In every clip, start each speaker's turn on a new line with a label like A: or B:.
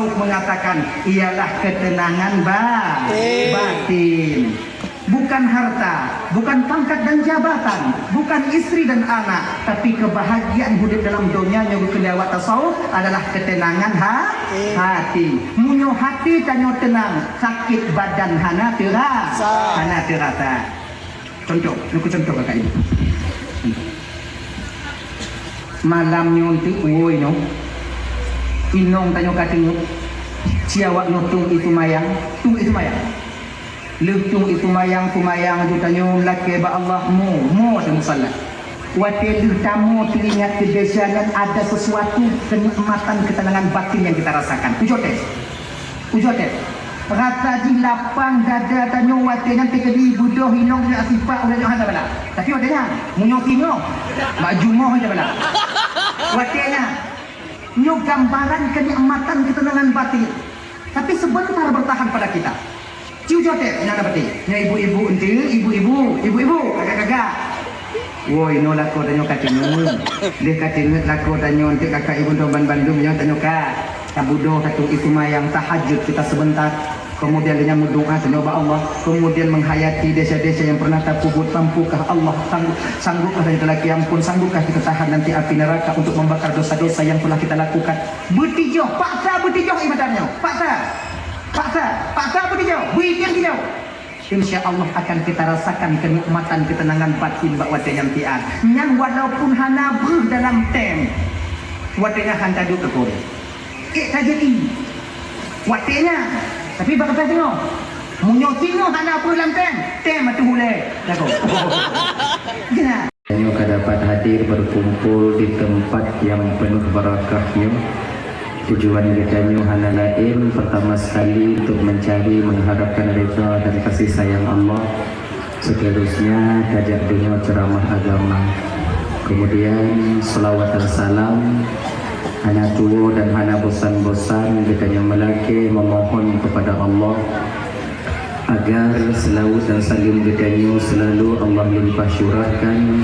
A: tasawuf mengatakan ialah ketenangan batin. Bukan harta, bukan pangkat dan jabatan, bukan istri dan anak, tapi kebahagiaan hidup dalam dunia yang kelewat tasawuf adalah ketenangan hati. Munyo hati tanyo tenang, sakit badan hana terasa. Contoh, aku contoh kakak ini. Malam nyonti, oi no, inong tanyo katenguk, siawak nutung itu mayang, Lutung itu mayang tu tanyo laki ba Allah mu dan musalla. Wate tamu teringat kebiasaan ada sesuatu kenikmatan ketenangan batin yang kita rasakan. Ujote. Rasa di lapang dada tanyo wate nanti kedi budoh hinong dia asifak udah jangan bala. Tapi watenya munyo tingo. Baju moh aja bala. Watenya nyo gambaran kenikmatan ketenangan batin. Tapi sebentar bertahan pada kita. Ciu jote, nyana berarti. Nya ibu-ibu entil, ibu-ibu, kakak-kakak. Woi, no lako tanyo katinu. Dia katinu lako tanyo entil kakak ibu doban Bandung nya tanyo ka. Kabudo satu itu mayang tahajud kita sebentar. Kemudian dia berdoa kepada Allah, kemudian menghayati desa-desa yang pernah terkubur. Mampukah Allah, sanggupkah kita laki ampun, sanggupkah kita tahan nanti api neraka untuk membakar dosa-dosa yang telah kita lakukan. Butijo, paksa ibadahnya, paksa butijo, bikin butijo. Insya Allah akan kita rasakan kenikmatan ketenangan batin bak watenya tian. Nyan walaupun hana ber dalam tem, watenya hanta duk tekor. Jadi watenya. Tapi bak kata tengok, munyo tengok hana ber dalam tem atu hule. Jago. Gina.
B: Hanya dapat hadir berkumpul di tempat yang penuh barakahnya. Tujuan kita hanya lain pertama sekali untuk mencari mengharapkan redha dan kasih sayang Allah. Seterusnya tajak dunia ceramah agama. Kemudian selawat dan salam. Hana tua dan hana bosan-bosan kita melaki memohon kepada Allah agar selawat dan salim kita selalu Allah limpah syurahkan,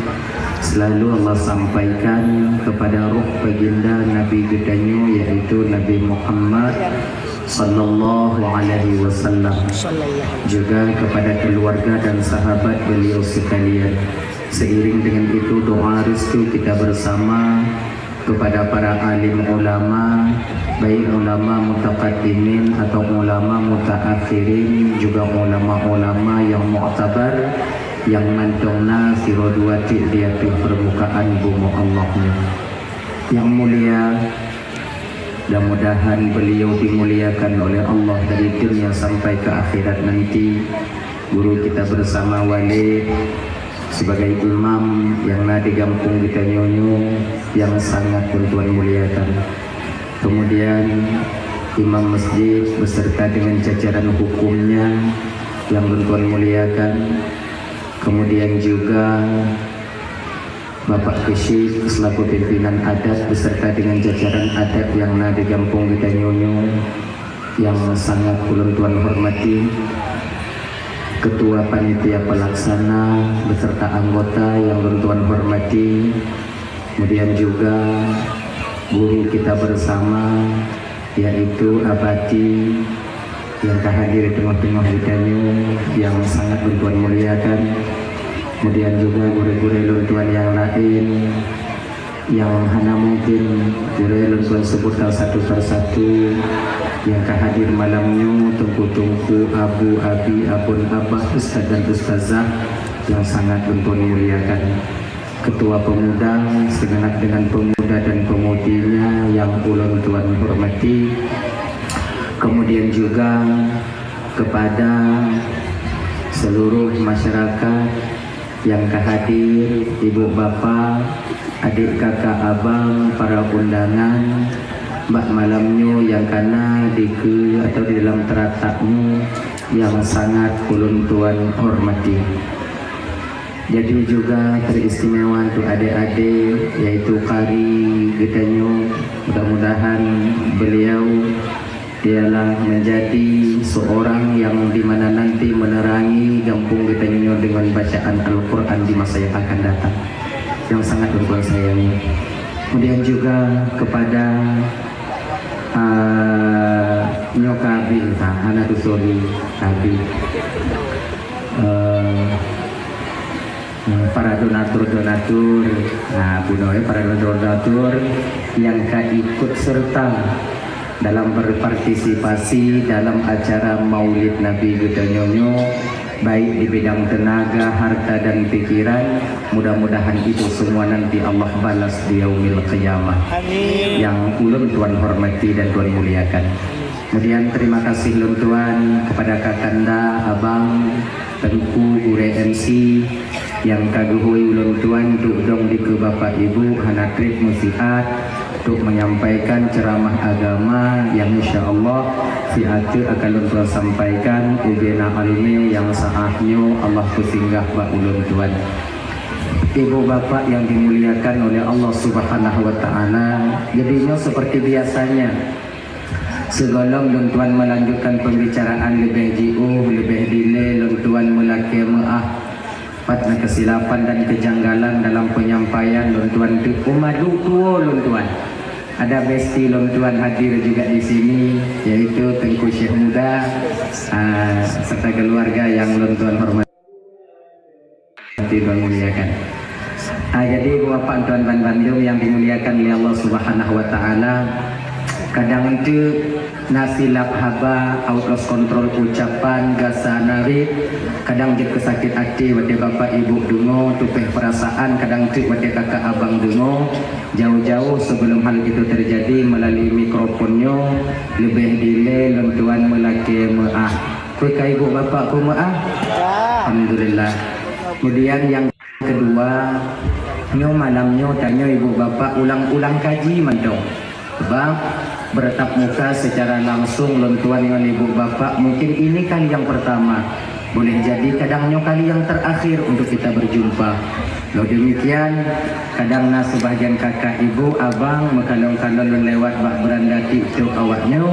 B: selalu Allah sampaikan kepada ruh baginda Nabi gedanyo yaitu Nabi Muhammad sallallahu alaihi wasallam, juga kepada keluarga dan sahabat beliau sekalian. Seiring dengan itu doa restu kita bersama kepada para alim ulama, baik ulama mutaqaddimin atau ulama mutaakhirin, juga ulama-ulama yang mu'tabar yang mantongna sirodwati di atas permukaan bumi Allahnya yang mulia. Mudah-mudahan beliau dimuliakan oleh Allah dari dunia sampai ke akhirat nanti. Guru kita bersama Walid sebagai imam yang di kampung kita nyonyo yang sangat Tuan muliakan. Kemudian imam masjid beserta dengan jajaran hukumnya yang Tuan muliakan. Kemudian juga Bapak Kesyik selaku pimpinan adat beserta dengan jajaran adat yang di kampung kita nyonyo yang sangat Tuan hormati. Ketua panitia pelaksana beserta anggota yang Tuan hormati. Kemudian juga guru kita bersama yaitu Abati yang hadir di tengah-tengah kita yang sangat Tuan muliakan. Kemudian juga guru-guru Tuan yang lain yang hanya mungkin guru Tuan sebutkan satu persatu yang hadir malamnya, tungku-tungku, abu, abi, abun, abah, ustaz dan ustazah yang sangat Tuan muliakan. Ketua pemuda segenap dengan pemuda dan pemudinya yang Tuan hormati. Kemudian juga kepada seluruh masyarakat yang hadir, ibu bapak, adik kakak abang, para undangan, mbak malamnya yang kana di atau di dalam teratakmu yang sangat Tuan hormati. Jadi juga teristimewa untuk adik-adik yaitu Kari Gedanyo. Mudah-mudahan beliau ialah menjadi seorang yang dimana nanti menerangi kampung Gedanyo dengan bacaan Al-Quran di masa yang akan datang, yang sangat Tuan sayangi. Kemudian juga kepada anak usuli tadi para donatur para donatur yang ikut serta dalam berpartisipasi dalam acara Maulid Nabi Gede Nyonyo, baik di bidang tenaga, harta dan pikiran. Mudah-mudahan itu semua nanti Allah balas di yaumil qiyamah.
C: Amin.
B: Yang ulun Tuan hormati dan Tuan muliakan. Kemudian terima kasih ulun Tuan kepada Kakanda, Abang, Tengku, Ure MC yang kaguhui ulun Tuan dudong di ke Bapak Ibu Hanakrib Musiat untuk menyampaikan ceramah agama yang insya Allah si Aceh akan ulun sampaikan ubena almi yang saatnya Allah kusinggah Pak ulun Tuan. Ibu bapak yang dimuliakan oleh Allah Subhanahu wa Ta'ala, jadinya seperti biasanya segolong ulun Tuan melanjutkan pembicaraan lebih jauh, lebih dile ulun Tuan melaki patna kesilapan dan kejanggalan dalam penyampaian ulun Tuan tu umadu tua ulun Tuan. Ada besti ulun Tuan hadir juga di sini, yaitu Tengku Syekh Muda serta keluarga yang ulun Tuan hormati dan muliakan. Jadi Bapak Tuan Ban Bandung yang dimuliakan oleh Allah Subhanahu wa Ta'ala, kadang itu nasilap haba out of control ucapan gasa narik, kadang jik kesakit hati wate bapak ibu dungo tupeh perasaan, kadang jik wate kakak abang dungo. Jauh-jauh sebelum hal itu terjadi melalui mikrofonnya lebih dile lentuan melaki maaf kuika ibu bapak ku maaf. Alhamdulillah. Kemudian yang kedua, nyo malamnya tanya ibu bapak ulang-ulang kaji mantong sebab bertatap muka secara langsung lentuan dengan ibu bapak mungkin ini kali yang pertama, boleh jadi kadangnya kali yang terakhir untuk kita berjumpa. Lo demikian kadang na sebagian kakak ibu abang mekalon-kalon lewat bak berandati itu awaknya,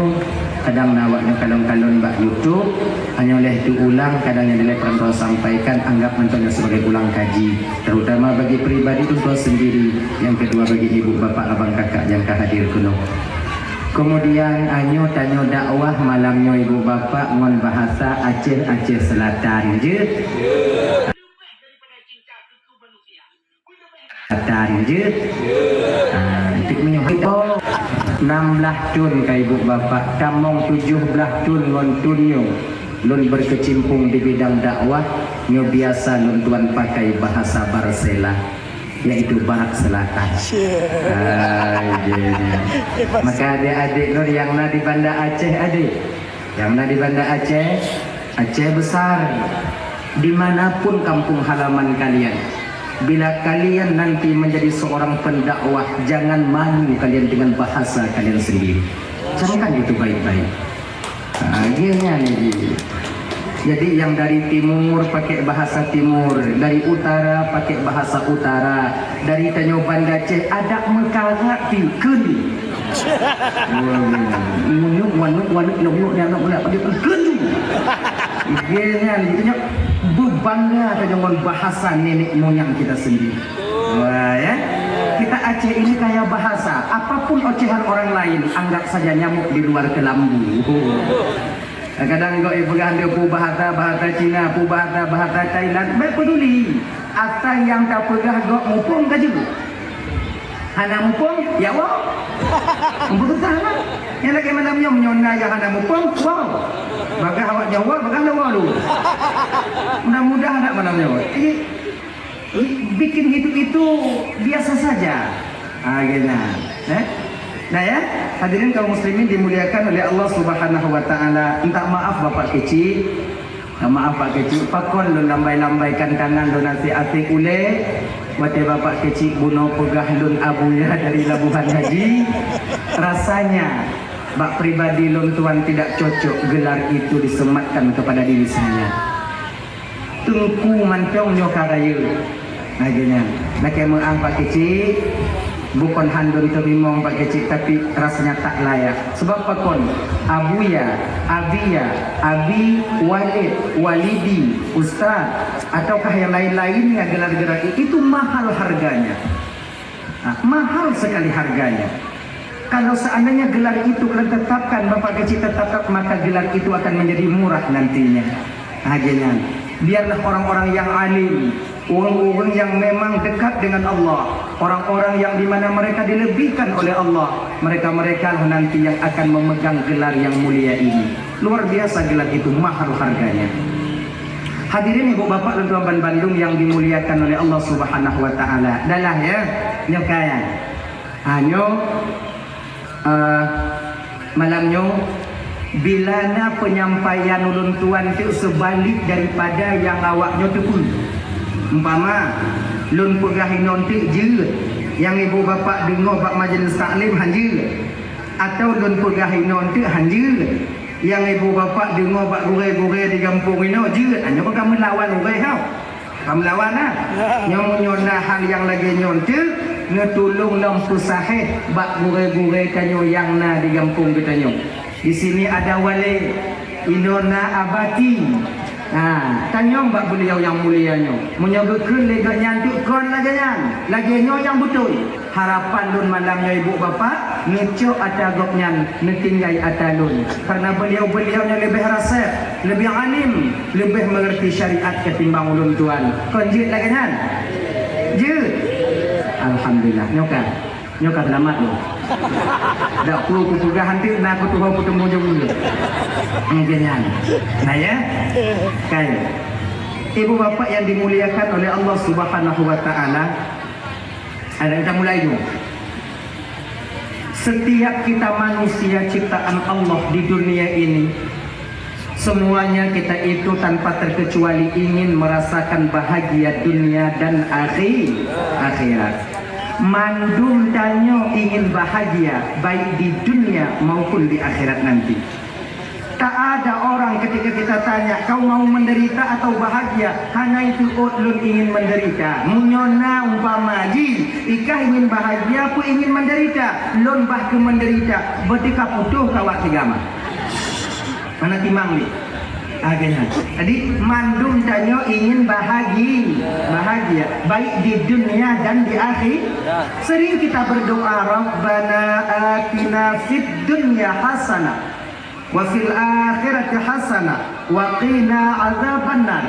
B: kadang na awaknya kalon-kalon bak YouTube hanya oleh itu ulang, kadang yang nilai perantau sampaikan anggap mencontoh sebagai ulang kaji, terutama bagi pribadi itu sendiri, yang kedua bagi ibu bapak abang kakak yang kehadir kuno. Kemudian anyo tanyo dakwah malamnya ibu bapak ngon bahasa Aceh Selatan je. Selatan je. Tik menyuhito 16 tun ka ibu bapak, tamong 17 tun ngon tunyo. Lun berkecimpung di bidang dakwah, nyo biasa lun tuan pakai bahasa Barsela, yaitu Barat Selatan. Maka adik-adik nur yang na di Banda Aceh, adik yang na di Banda Aceh, Aceh besar, dimanapun kampung halaman kalian, bila kalian nanti menjadi seorang pendakwah, jangan malu kalian dengan bahasa kalian sendiri. Camkan itu baik-baik. Akhirnya nih, jadi yang dari timur pakai bahasa timur, dari utara pakai bahasa utara, dari Tanjung Banda Aceh ada mekaga pikun. Wanuk dia nak boleh pakai pikun. Akhirnya nih, berbangga dengan bahasa nenek moyang kita sendiri. Wah ya, kita Aceh ini kaya bahasa. Apapun ocehan orang lain, anggap saja nyamuk di luar kelambu. Kadang kau pegang dia bahasa Cina, bahasa Thailand, baik peduli. Asal yang tak pegang kau mupung kaju. Hana mupung, ya wow. Betul tak? Yang lagi malamnya menyona ya hana mupung, wow. Bagai awak Jawa, bagai Jawa lu. Mudah-mudahan tak malamnya. Bikin hidup itu biasa saja. Akhirnya, nah ya, hadirin kaum muslimin dimuliakan oleh Allah Subhanahu wa Ta'ala. Minta maaf bapak kecil, maaf pak kecil, pakon lu lambai-lambaikan tangan lu nasi atik ule, wate bapak kecil buno pegah lun abunya dari Labuhan Haji. Rasanya bak pribadi lun tuan tidak cocok gelar itu disematkan kepada diri saya. Tengku mancong nyokaraya. Akhirnya, nak kemuang pak kecil. Bukan handun terimong pak kecil, tapi rasanya tak layak. Sebab pakon abuya, abiya, abi, walid, walidi, ustaz, ataukah yang lain-lainnya gelar-gelar itu mahal harganya. Mahal sekali harganya.
A: Kalau seandainya gelar itu kalian tetapkan, Bapak kecil tetapkan, maka gelar itu akan menjadi murah nantinya. Akhirnya, biarlah orang-orang yang alim, orang-orang yang memang dekat dengan Allah, orang-orang yang dimana mereka dilebihkan oleh Allah, mereka-mereka nanti yang akan memegang gelar yang mulia ini. Luar biasa gelar itu, mahal harganya. Hadirin ibu bapak dan tuan Bandung yang dimuliakan oleh Allah Subhanahu wa taala. Dalah ya, nyokayan. Hanyo malamnya bilana penyampaian ulun tuan itu sebalik daripada yang awaknya tu pun. Umpama lun pegahi nontik je yang ibu bapak dengar bak majlis taklim hanje, atau lun pegahi nontik hanje yang ibu bapak dengar bak gure-gure di kampung ini je, hanya kau kamu lawan gure kau, kamu lawan lah. Nyona hal yang lagi nontik ngetulung nom pusaheh bak gure-gure kanyo yang na di kampung kita nyo. Di sini ada wali Inona Abati. Tanyong bak beliau yang mulianya menyebutkan lega nyantuk kon lagi yang betul. Harapan lun malamnya ibu bapa ngecok atagopnya netinggai atalun, karena beliau-beliaunya lebih rasih, lebih alim, lebih mengerti syariat ketimbang ulun tuan. Konjit lagi nyan je. Alhamdulillah nyoka selamat lo. Dak perlu kusuga hanti nak kutuha ketemu jemu. Ngenyan. Nah ya. Kayak ibu bapak yang dimuliakan oleh Allah Subhanahu wa taala, ada kita mulai dulu. Setiap kita manusia ciptaan Allah di dunia ini, semuanya kita itu tanpa terkecuali ingin merasakan bahagia dunia dan akhirat. Mandum danyo ingin bahagia baik di dunia maupun di akhirat nanti. Tak ada orang ketika kita tanya kau mau menderita atau bahagia, hanya itu lun ingin menderita. Munyona umpama ji ikah ingin bahagia, aku ingin menderita. Lun bah ke menderita bertika putuh kawat tigama mana timang ni. Akhirnya, jadi mandum danyo ingin bahagia baik di dunia dan di akhir. Sering kita berdoa, Rabbana atina fid dunya hasanah wa fil akhirati hasanah wa qina azabannar.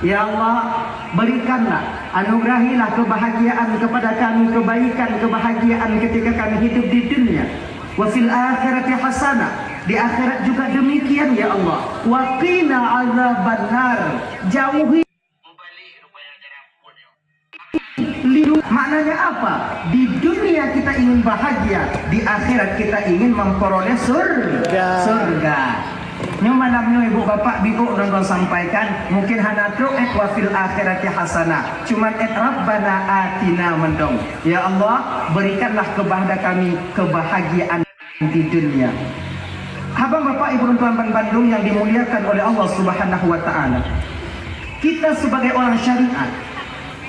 A: Ya Allah, berikanlah, anugerahilah kebahagiaan kepada kami, kebahagiaan ketika kami hidup di dunia. Wa fil akhirati hasanah, di akhirat juga demikian ya Allah. Wa qina azabannar, jauhi. Maknanya apa? Di dunia kita ingin bahagia, di akhirat kita ingin memperoleh surga. Yang malamnya ibu bapak bibu dan sampaikan mungkin hanatu wa fil akhirati hasanah, cuman Rabbana atina mendong. Ya Allah, berikanlah kepada kami kebahagiaan di dunia. Abang bapak ibu dan tuan Bandung yang dimuliakan oleh Allah Subhanahu wa taala, kita sebagai orang syariat,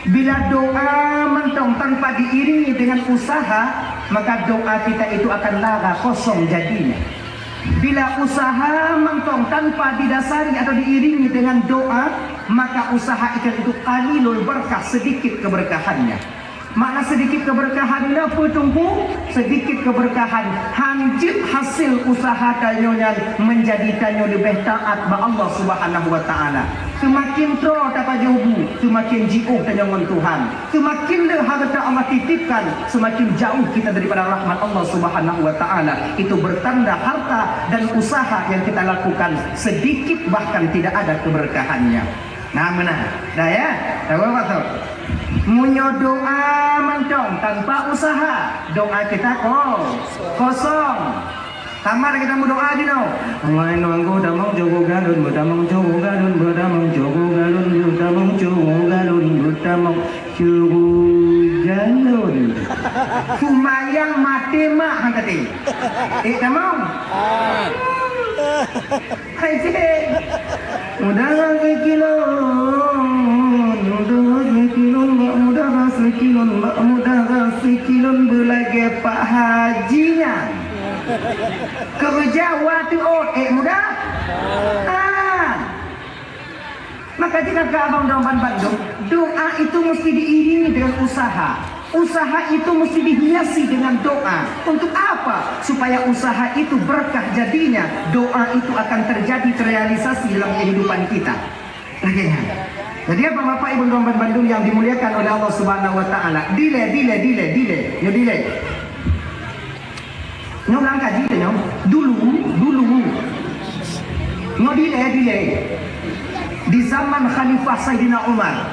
A: bila doa mentong tanpa diiringi dengan usaha, maka doa kita itu akan lara kosong jadinya. Bila usaha mentong tanpa didasari atau diiringi dengan doa, maka usaha itu qalilul berkah, sedikit keberkahannya. Makna sedikit keberkahan ini apa tunggu? Sedikit keberkahan hancur hasil usaha tanyonya menjadi tanyo lebih taat ba Allah Subhanahu wa taala. Semakin tro dapat jobu, semakin jauh tanyo Tuhan. Semakin le harta Allah titipkan, semakin jauh kita daripada rahmat Allah Subhanahu wa taala. Itu bertanda harta dan usaha yang kita lakukan sedikit bahkan tidak ada keberkahannya. Nah mana? Dah ya? Dah apa tu? Munyo doa mentong tanpa usaha, doa kita kosong. Tamar kita mau doa di no. Ngai nunggu damang jogo galun, damang jogo galun, damang jogo galun, damang jogo galun, damang jogo galun. Sumayang mati mak hangkati. Damang. Hai cik. Mudah sekilon belage Pak Hajinya kerja waktu mudah. Maka jika ke abang Bandung, doa itu mesti diiringi dengan usaha. Usaha itu mesti dihiasi dengan doa. Untuk apa? Supaya usaha itu berkah jadinya. Doa itu akan terjadi, terrealisasi dalam kehidupan kita. Jadi Bapak Ibu Teman Bandung yang dimuliakan oleh Allah Subhanahu wa taala. Delay. Yo delay. Nyom langkah delay nyom. Dulu. Nyom delay. Di zaman Khalifah Sayyidina Umar,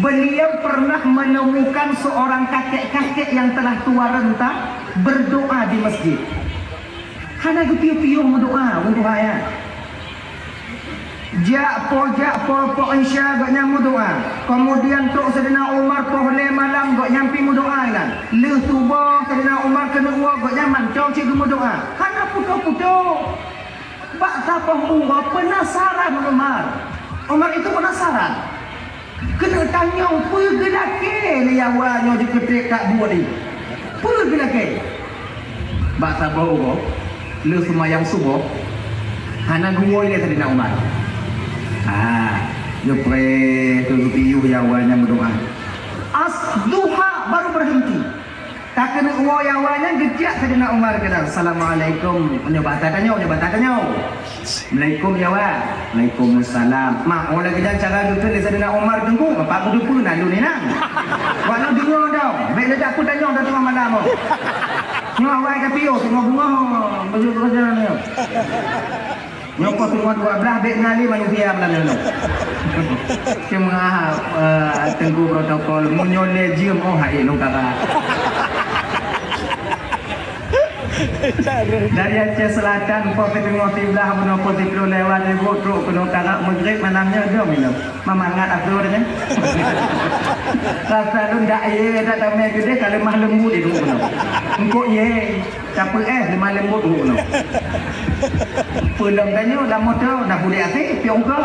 A: beliau pernah menemukan seorang kakek-kakek yang telah tua renta berdoa di masjid. Karena piu-piu berdoa untuk saya. Jakpo insya gak nyamu doa. Kemudian Tok Sayyidina Umar pohle malam gak nyampi mu doa kan. Le tubuh Sayyidina Umar kena uang gak nyaman. Cok cikgu mu doa. Karena puto-puto. Bak tapah uang penasaran Umar itu penasaran. Kena tanya apa gelake ni awaknya di ketik kat buat ni. Apa gelake? Bak tapah uang. Le semayang subuh. Hana gua ini Sayyidina Umar. Yo pray tu piu yang awalnya berdoa. Duha baru berhenti. Tak kena uang yang awalnya gejak Sayyidina Umar kata Assalamualaikum. Tanya. Assalamualaikum ya wa. Waalaikumsalam. Mak orang kerja cara gitu ni Sayyidina Umar tunggu. Bapak kudu pun nak ni nang. Walau dengar dah. Baik dah aku tanya dah tengah malam. Ni awal ke piu tengah bunga. Baju kerja ni. Nyokot semua 12 beg ngali manusia malam ni. Cuma tunggu protokol munyole jiem hai lu kakak. Dari Aceh Selatan Provinsi Timur Tengah menopo tikro lewat ibu truk kena kakak maghrib malamnya dom minum. Mamangat aku dah. Rasa lu ndak ye dak tamai gede kalau mah lembut itu kena. Engko ye capek lemah lembut kena. Pulang tanya dah motor dah boleh asik piong ke.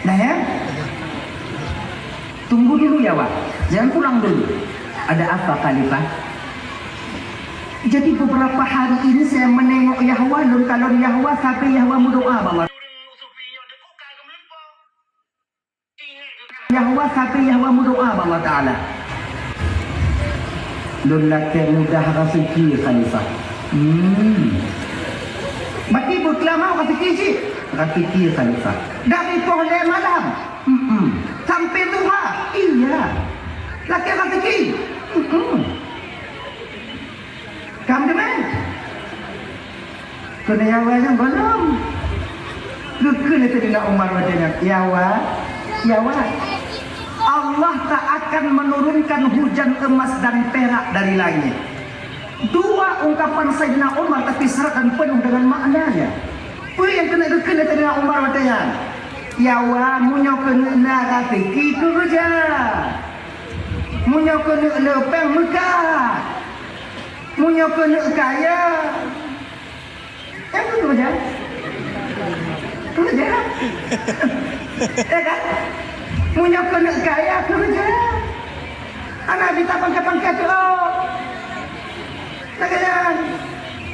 A: Nah ya. Tunggu dulu ya Wak. Jangan pulang dulu. Ada apa Khalifah? Jadi beberapa hari ini saya menengok Yahwa dan kalau Yahwa sampai Yahwa berdoa bawa. Yahwa sampai Yahwa berdoa bawa Ta'ala. Lelaki mudah rezeki Khalifah. Berarti berkelama rezeki rezeki Khalifah. Dari pohle malam. Sampai duha. Iya. Laki rezeki. Kamu demen? Kena Yahwa yang belum. Kena Sayyidina Umar wajahnya. Yahwa. Allah tak akan menurunkan hujan emas dan perak dari langit. Dua ungkapan Sayyidina Umar tapi syarat dan penuh dengan maknanya. Apa yang kena Sayyidina Umar wajahnya? Yahwa munyo kena rezeki kerja. Munyo kena lepeng Mekah. Munyo kena kaya. Yang tu kerja. Kerja. Ya kan? Munyo kena kaya kerja. Anak kita pangkat-pangkat tu. Tak kaya.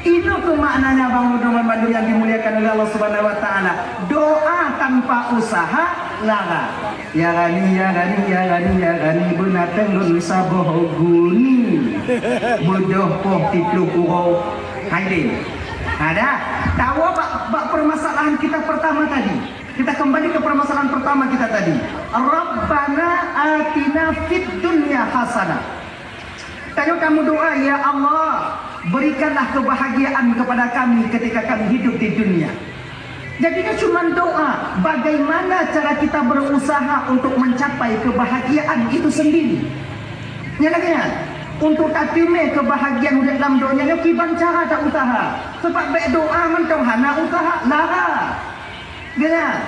A: Itu tu maknanya Bang Muhammad Bandung yang dimuliakan oleh Allah Subhanahu wa taala. Doa tanpa usaha lara. Ya gani benateng lu saboh guni. Bodoh poh titlu kuro. Haidin. Ada? Tahu bak permasalahan kita pertama tadi. Kita kembali ke permasalahan pertama kita tadi. Rabbana atina fid dunya hasanah. Tanya kamu doa, ya Allah, berikanlah kebahagiaan kepada kami ketika kami hidup di dunia. Jadinya cuma doa, bagaimana cara kita berusaha untuk mencapai kebahagiaan itu sendiri. Nyalakan, untuk tatime kebahagiaan dalam dunia, kiban cara tak usaha. Sebab baik doa mentong hana usaha, lara. Gila.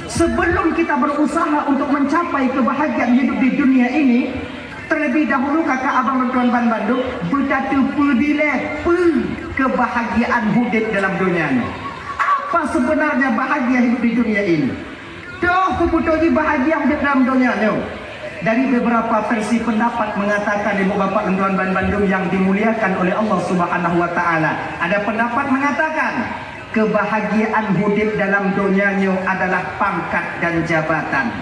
A: Sebelum kita berusaha untuk mencapai kebahagiaan hidup di dunia ini, terlebih dahulu kakak abang dan tuan Bandung berdatu perdile kebahagiaan hidup dalam dunia ini. Apa sebenarnya bahagia hidup di dunia ini? Doh keputusan bahagia hidup dalam dunia ini. Dari beberapa versi pendapat mengatakan ibu bapak dan tuan Bandung yang dimuliakan oleh Allah Subhanahu wa taala. Ada pendapat mengatakan kebahagiaan hidup dalam dunia ini adalah pangkat dan jabatan.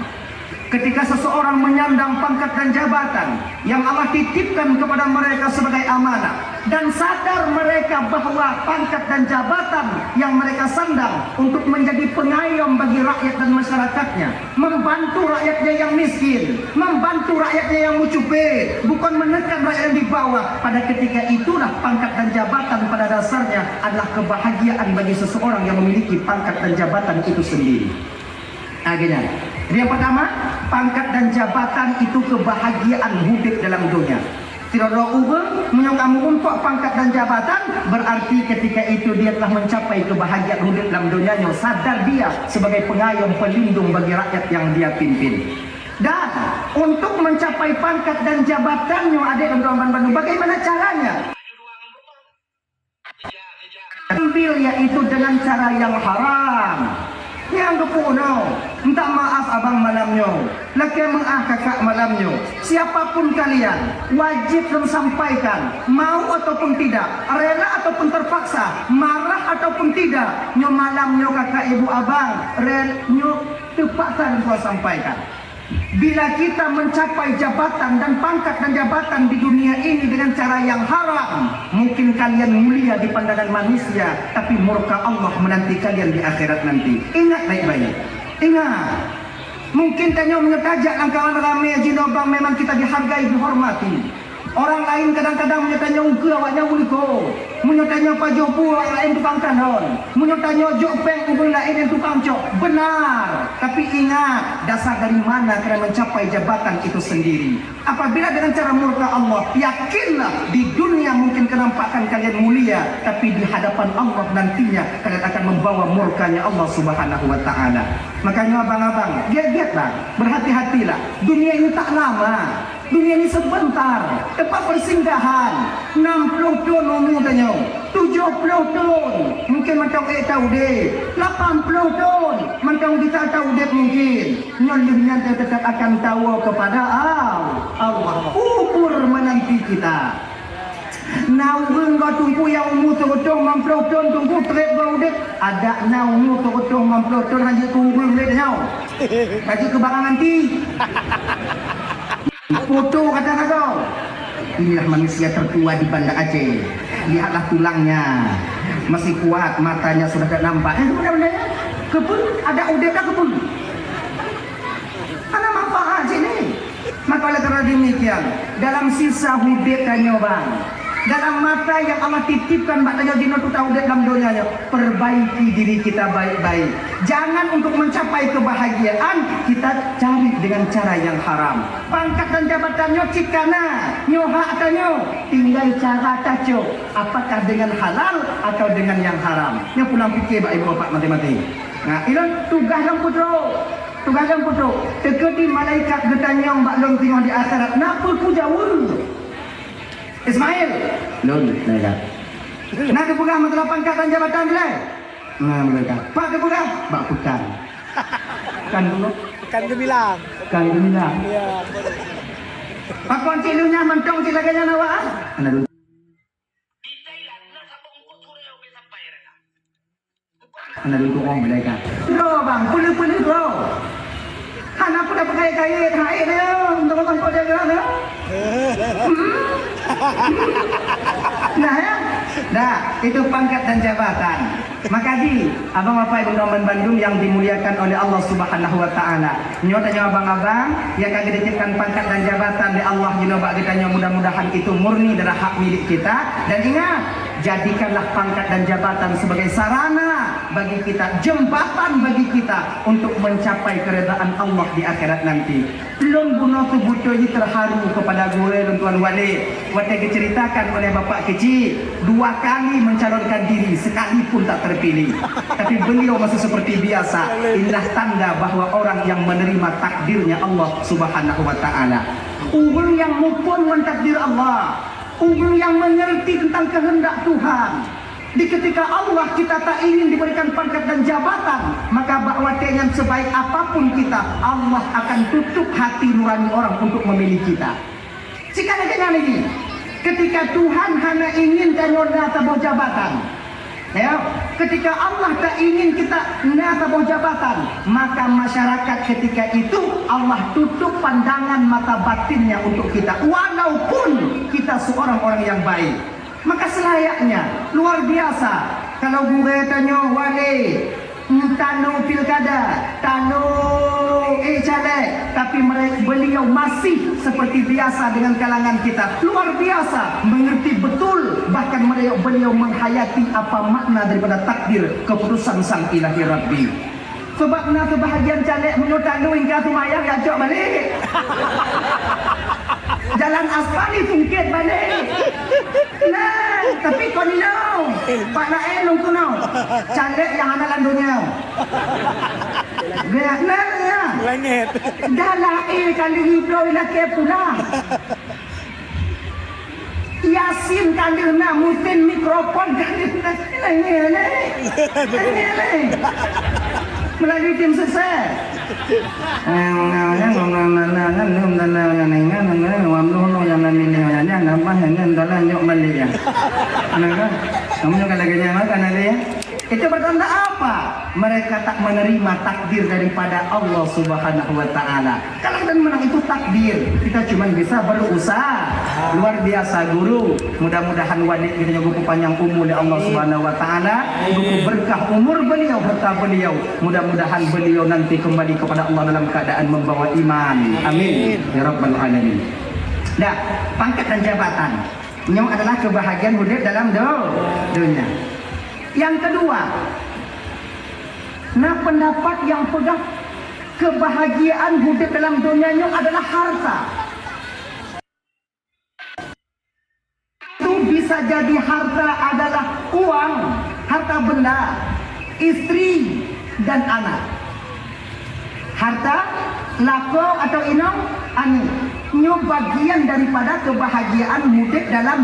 A: ketika seseorang menyandang pangkat dan jabatan yang Allah titipkan kepada mereka sebagai amanah, dan sadar mereka bahwa pangkat dan jabatan yang mereka sandang untuk menjadi pengayom bagi rakyat dan masyarakatnya, membantu rakyatnya yang miskin, membantu rakyatnya yang mucupe, bukan menekan rakyat yang di bawah. Pada ketika itulah pangkat dan jabatan pada dasarnya adalah kebahagiaan bagi seseorang yang memiliki pangkat dan jabatan itu sendiri. Akhirnya, yang pertama, pangkat dan jabatan itu kebahagiaan hidup dalam dunia. Tidak ada orang menyokong untuk pangkat dan jabatan, berarti ketika itu dia telah mencapai kebahagiaan hidup dalam dunianya. Sadar dia sebagai pengayom pelindung bagi rakyat yang dia pimpin. Dan untuk mencapai pangkat dan jabatannya, adik dan kawan Bandung, bagaimana caranya? Ambil yaitu dengan cara yang haram. Yang kepuno, minta maaf abang malamnya, laki mengah kakak malamnya. Siapapun kalian wajib sampaikan, mau ataupun tidak, rela ataupun terpaksa, marah ataupun tidak, nyo malamnya kakak ibu abang, nyo terpaksa kau sampaikan. Bila kita mencapai jabatan dan pangkat dan jabatan di dunia ini dengan cara yang haram, mungkin kalian mulia di pandangan manusia, tapi murka Allah menanti kalian di akhirat nanti. Ingat baik-baik. Ingat. Mungkin tanya menyetajak kawan ramai jinobang memang kita dihargai, dihormati. Orang lain kadang-kadang menyatanya ungke awaknya uliko, menyatanya Pak Jopo orang lain tukang kanon, menyatanya Jopeng orang lain yang tukang cok. Benar, tapi ingat dasar dari mana kalian mencapai jabatan itu sendiri. Apabila dengan cara murka Allah, yakinlah di dunia mungkin kenampakan kalian mulia, tapi di hadapan Allah nantinya kalian akan membawa murkanya Allah Subhanahu wa Ta'ala. Makanya abang-abang, giat-giatlah, berhati-hatilah. Dunia ini tak lama. Dunia ini sebentar, tempat persinggahan. 60 tahun umurnya, 70 tahun, mungkin macam tahu deh, 80 tahun, macam kita tahu deh mungkin. Nyolihnya tetap akan tahu kepada Allah. Kubur menanti kita. Naung kau tunggu yang umur terutong 60 tahun tunggu trip kau deh. Ada naung terutong 60 tahun haji tunggu deh nyau. Haji kebangan nanti. Foto kata-kata. Inilah manusia tertua di Banda Aceh. Lihatlah tulangnya, masih kuat, matanya sudah tak nampak. Benda-bendanya kebun, ada udara kebun. Mana manfaat sini? Maka oleh karena demikian, dalam sisa hidup tanya bang, dalam mata yang Allah titipkan batanya dino tu tahu dalam dunianya, perbaiki diri kita baik-baik. Jangan untuk mencapai kebahagiaan kita cari dengan cara yang haram. Pangkat dan jabatannya cikana, nyoha tanyo, tinggal cara taco. Apakah dengan halal atau dengan yang haram? Yang pulang fikir pak ibu bapak mati-mati. Nah, ini tugas yang putro. Tugas yang putro. Teketi malaikat getanyong mbak long tengok di akhirat. Napa ku jauh? Ismail,
B: Nun, mereka.
A: nak kebuka masalah pangkat dan jabatan dia.
B: Nah, mereka.
A: Pak kebuka, Pak Putan. Kan dulu.
C: Kan gemilang.
A: Kan gemilang.
C: Iya.
A: Pak kunci lunya mentong silaganya nawa.
B: Anak dulu. Anak dulu om mereka.
A: Bro bang, pulih bro. Anak pun dah pakai kait dia. Untuk kau dia gerak. Nah ya, dah itu pangkat dan jabatan. Maka di abang bapak ibu teman Bandung yang dimuliakan oleh Allah Subhanahu wa Ta'ala, nyatanya abang-abang yang kagak dititipkan pangkat dan jabatan di Allah jinobak kita, mudah-mudahan itu murni dari hak milik kita. Dan ingat, jadikanlah pangkat dan jabatan sebagai sarana bagi kita, jembatan bagi kita untuk mencapai keredaan Allah di akhirat nanti. Belum bunuh tubuh ini terharu kepada gue dan Tuan Wali. Waktu diceritakan oleh bapak kecil, 2 kali mencalonkan diri, sekalipun tak terpilih. Tapi beliau masih seperti biasa. Inilah tanda bahwa orang yang menerima takdirnya Allah Subhanahu wa Ta'ala. Orang yang mupun dengan takdir Allah, orang yang mengerti tentang kehendak Tuhan. Di ketika Allah kita tak ingin diberikan pangkat dan jabatan, maka bakwatnya sebaik apapun kita, Allah akan tutup hati nurani orang untuk memilih kita. Jika ada ini, ketika Tuhan hanya ingin dan sebuah jabatan, Ya, ketika Allah tak ingin kita natabah jabatan, maka masyarakat ketika itu Allah tutup pandangan mata batinnya untuk kita, walaupun kita seorang orang yang baik. Maka selayaknya, luar biasa, kalau gue tanya wali tanu pilkada, tanu caleg, tapi beliau masih seperti biasa dengan kalangan kita, luar biasa, mengerti betul, bahkan beliau menghayati apa makna daripada takdir keputusan sang ilahi Rabbi. Sebab nak kebahagiaan caleg menurut tanu hingga tu mayang gacok balik. Jalan aspal ni tungkit balik. Nah, tapi kau ni no. Pak Nael nung tu no. Caleg yang analan dunia. Dia nah ya.
C: Langit.
A: Dah lahir kali hidup laki pula. Yasin kali nak mutin mikrofon kali nak. Ini. Melalui tim sukses. Itu bertanda apa? Mereka tak menerima takdir daripada Allah Subhanahu wa taala. Kalah dan menang itu takdir. Kita cuma bisa berusaha. Luar biasa guru. Mudah-mudahan wadik kita gupu panjang umur oleh Allah Subhanahu wa taala, gupu berkah umur beliau, harta beliau. Mudah-mudahan beliau nanti kembali kepada Allah dalam keadaan membawa iman. Amin ya rabbal alamin. Dah, pangkat dan jabatan. Ini adalah kebahagiaan hidup dalam dunia. Yang kedua, nah pendapat yang pegang kebahagiaan hidup dalam dunia adalah harta. Itu bisa jadi harta adalah uang, harta benda, istri dan anak. Harta, lako atau inong, ani. Ini bagian daripada kebahagiaan hidup dalam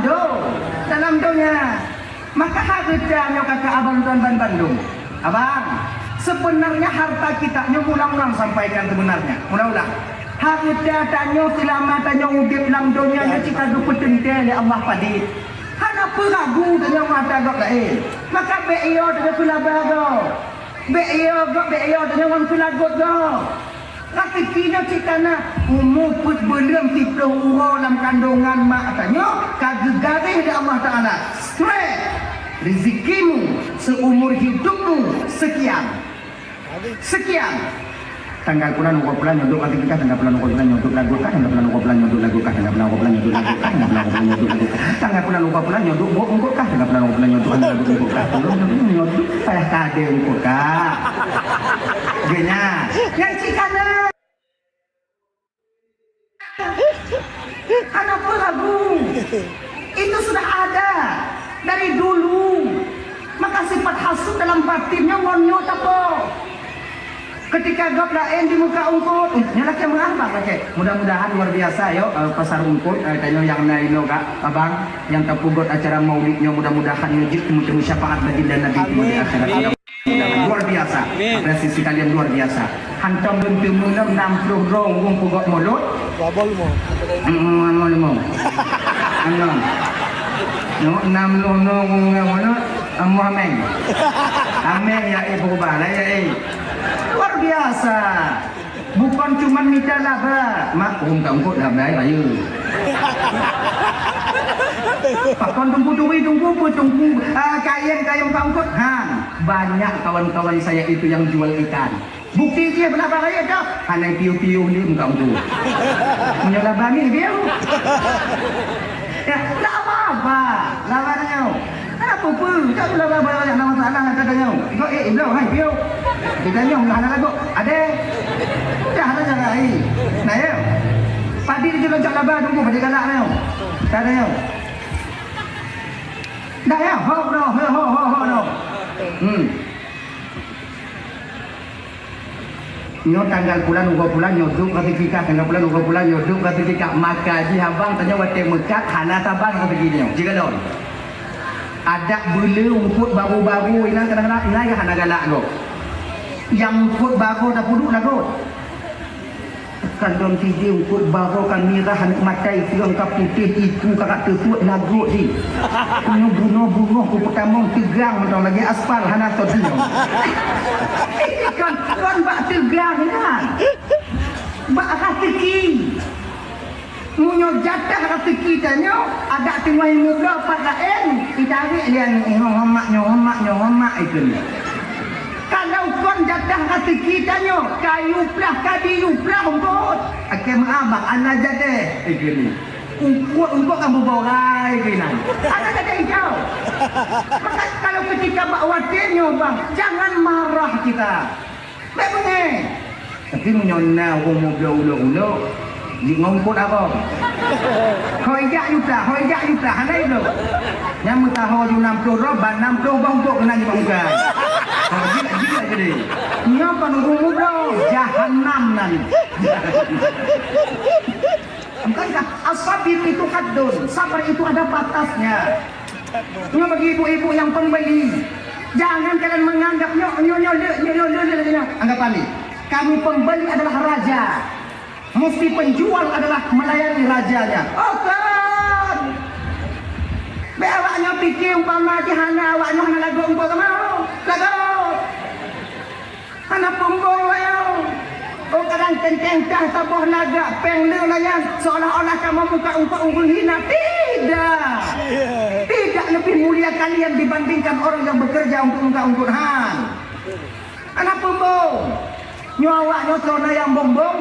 A: dunia. Maka hartanya kakak abang tuan Bandung. Abang, sebenarnya harta kita ulang-ulang sampaikan sebenarnya. Ulang-ulang. Harta tanya selamatannya udip dalam dunia jika dupetentel Allah padi. Hana peragu tanya mata gak lain. Maka beio tanya kulabago. Beio tanya orang kulagot go. Laki kina cikana umuput belum tiplo uro dalam kandungan mak tanya kagegarih dari Allah Ta'ala. Straight rezekimu seumur hidupmu sekian tanggal bulan nyodok lagi kita tanggal bulan nyodok lagu kah tanggal bulan nyodok lagu kah tanggal bulan nyodok lagu kah tanggal bulan nyodok bokok kah tanggal bulan nyodok lagu kah tolong nyodok payah kade bokok kah genya yang cikana anak lagu itu sudah ada dari dulu. Maka sifat hasud dalam batinnya wonyo tapo. Ketika gap lain di muka ungkut, nyalak yang mengapa pakai. Mudah-mudahan luar biasa yo pasar ungkut tanya yang naino kak abang yang terpugot acara maulidnya mudah-mudahan nyujud temu syafaat baginda Nabi di akhirat. Luar biasa. Apresiasi kalian luar biasa. Hantam bentuk munam 60 rong wong pugot mulut.
C: Babol mo.
A: Anon. No, 60 wong Muhammad. Amin ya ibu bala ya. Luar biasa. Bukan cuma minta laba, mak ungkut laba ayo. Pakon tunggu kain kangkut. Banyak kawan-kawan saya itu yang jual ikan. Bukti dia berapa kaya dah? Hanai piu-piu ni muka tu. Punya laba ni dia. Ya, laba. Labanya. Apa pun, tak laba banyak nama salah katanya. Kau belum hai piu. Kita nyong lah lagu. Ada. Dah ada jaga ai. Nah ya. Padi dia juga laba tunggu pada galak ni. Katanya. Dah ya, ho. Nyo tanggal bulan nyoduk sertifikat tanggal bulan nyoduk sertifikat maka ji abang tanya wate mekat hana tabang ke begini jika don ada beli ungkut baru-baru ini kadang-kadang ini hana galak go yang ungkut baru dah puduk dah go kandung tiji ukut baro kan mirah anak matai firang ka putih itu kakak tersut lagu di bunuh-bunuh ku pertama tegang mentang lagi aspal hana tadi kan bak tegang kan bak ratiki munyo jatah ratiki tanyo agak tengah muda padaen ditarik dia homak itu kalau kon jatah rezeki tanyo kayu plah kadiu plah umput akan maabak anak jatah gini umput kamu bawa gini anak jatah hijau maka kalau ketika bawa tenyo bang jangan marah kita begini tapi menyona umur ulo di ngomput apa hoijak yuta hanai lo yang mutaho ju 60 roban 60 bangkok kena di bangkai gila jadi nyapa nunggu bro jahanam nanti bukankah asabir itu kadun sabar itu ada batasnya nyo bagi ibu-ibu yang pembeli jangan kalian menganggap nyo anggap kami kami pembeli adalah raja mesti penjual adalah melayani rajanya oh kan awaknya fikir umpama jahana awaknya hana lagu umpama mau lagu hana pembong oh kadang kenteng dah sabuh laga pengleu layan seolah-olah kamu muka untuk unggul hina tidak lebih mulia kalian dibandingkan orang yang bekerja untuk muka unggul han hana pembong nyawaknya sona yang bombong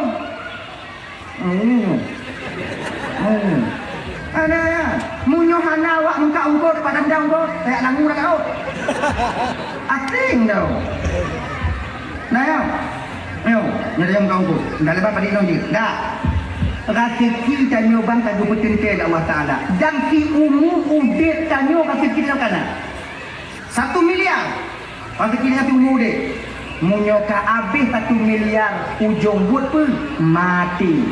A: ada ya munyo hana awak muka unggul padang janggut kayak langur kau asing tau nah ya ayo nyari yang kau unggul dah lepas pada inong je dah rezeki tanyo bang tak gupetin ke Allah Ta'ala dan ki umum udet tanyo rezeki dalam kanan 1 miliar rezeki dengan umum udet munyo ka habis 1 miliar ujung buat pun mati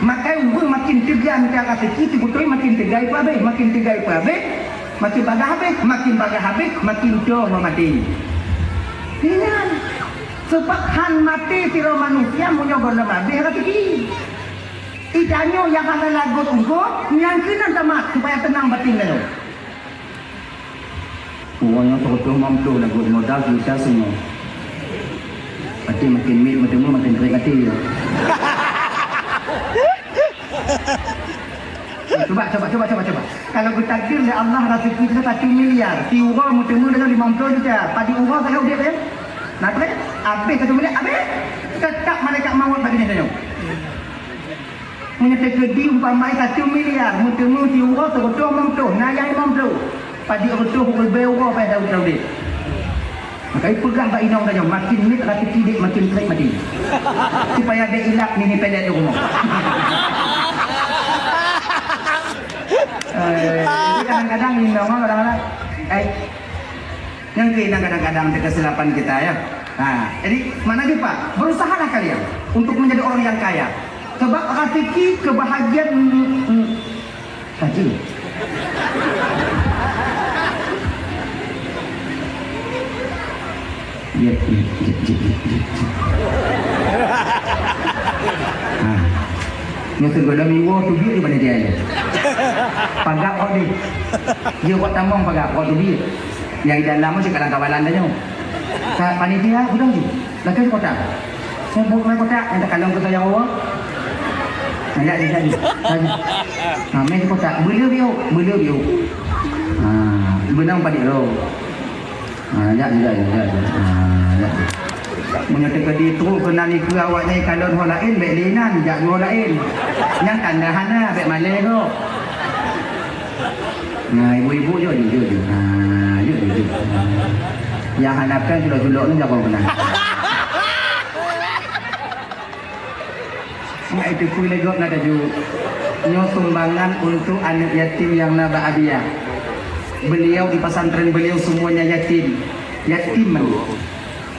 A: makai umur makin tegang cara rezeki betul makin tegai pa habis makin bagah habis makin doh mati dengan sebab han mati siro manusia munyo gondam habis rezeki idanyo yang hana lagut ungkut nyangkinan tamat supaya tenang batin lo uangnya tertutup mampu lagut modal kita semua hati makin makin kering hati ya coba kalau bertakdir oleh Allah rezeki kita 1 miliar si urang mutemu dengan 50 juta padi urang saya udah kan nak boleh habis 1 miliar habis tetap malaikat maut bagi dia punya terjadi umpamai 1 miliar mutemu si urang terbetul mampu nayang mampu padi betul pukul beurang pada tahu dia maka pegang bak inong saja makin mit rezeki dia makin kering mati supaya dia ilak ni pelet di rumah kadang-kadang inong kadang-kadang yang kadang-kadang kesilapan kita ya jadi mana dia Pak berusahalah kalian untuk menjadi orang yang kaya sebab rezeki kebahagiaan tadi Nyusun gue dah minggu tu duit di mana dia ni pagak kau ni dia buat tambang pagak kau tu duit yang di dalam macam kalang kawalan dah nyo panitia gudang je lakukan kotak saya buat main kotak yang tak kalung ke saya awak jadi main kotak beliau benang padik lo menyatakan itu kena ni ke awak ni kalon orang lain baik linan jak orang lain yang tanda hana baik malai tu ibu-ibu je yang hanapkan julok-julok ni jangan pernah itu kui legok nak ju nyo sumbangan untuk anak yatim yang nak ba'abiyah beliau di pesantren beliau semuanya yatim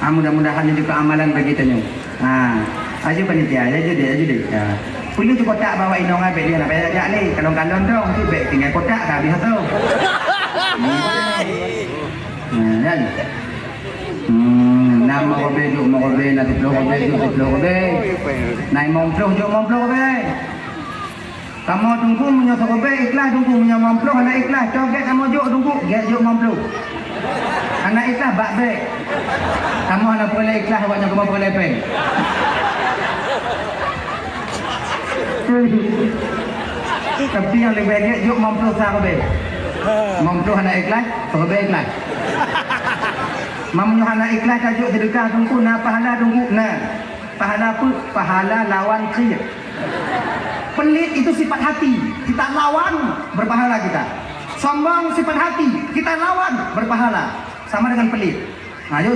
A: mudah-mudahan itu keamalan bagi kita. Aja panitia, aja deh. Punya tu kotak bawa inong abek dia nak bayar ajak ni. Kalon-kalon dong, tu beg tinggal kotak dah habis tu. Kan? Nama robe juk mau robe nak diploh robe juk diploh robe. Naik momploh juk momploh robe. Kamu tunggu punya robe ikhlas tunggu punya momploh anak ikhlas coget kamu juk tunggu get juk momploh. Anak ikhlas bak baik. Kamu anak boleh ikhlas awaknya kamu boleh pen. Tapi yang lebih baik juk momploh sah robe. Momploh anak ikhlas robe ikhlas. Mamunya anak ikhlas tajuk sedekah tunggu na pahala tunggu na. Pahala apa? Pahala lawan khir. Pelit itu sifat hati. Kita lawan berpahala kita. Sombong sifat hati. Kita lawan berpahala. Sama dengan pelit. Ayo.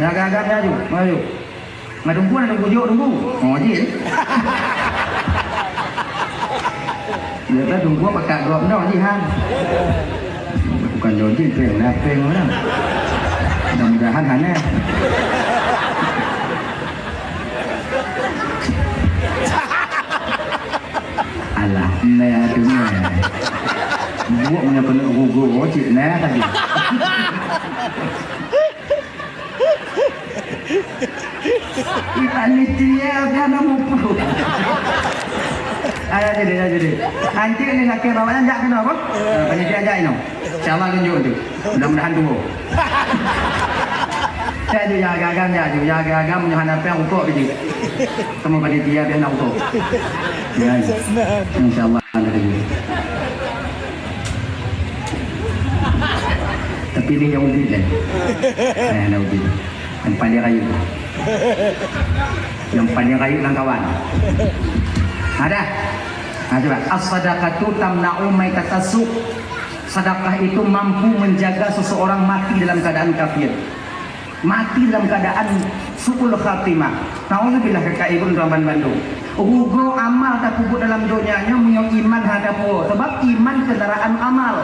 A: Ya gagak ya ju. Ayo. Nggak tunggu ada tunggu. Oh jin. Dia tunggu pakai drop no jihan. Bukan jodin peng lah. Mudah-mudahan hanya. Alah, nè đúng rồi. Buộc nhà con gù chị nè tadi. Panitia kan mau. Ayo jadi. Nanti ini nak kira bawanya jak kena apa? Panitia aja ini. Insyaallah tunjuk tu. Mudah-mudahan tunggu. Saya jaga agam punya hanapi yang utuh biji. Semua panitia dia nak utuh. Ya. Insyaallah ada lagi. Tapi dia yang undi kan. Nah, undi. Yang paling kayu. Yang paling kayu lang kawan. Ada? Coba. As-sadaqatu tamna'u maitatasuk. Sedekah itu mampu menjaga seseorang mati dalam keadaan kafir. Mati dalam keadaan su'ul khatimah. Nauzubillah kekaibun Raban Bandung. Ugo amal tak pupuk dalam dunianya punya iman hadapu. Sebab iman kendaraan amal.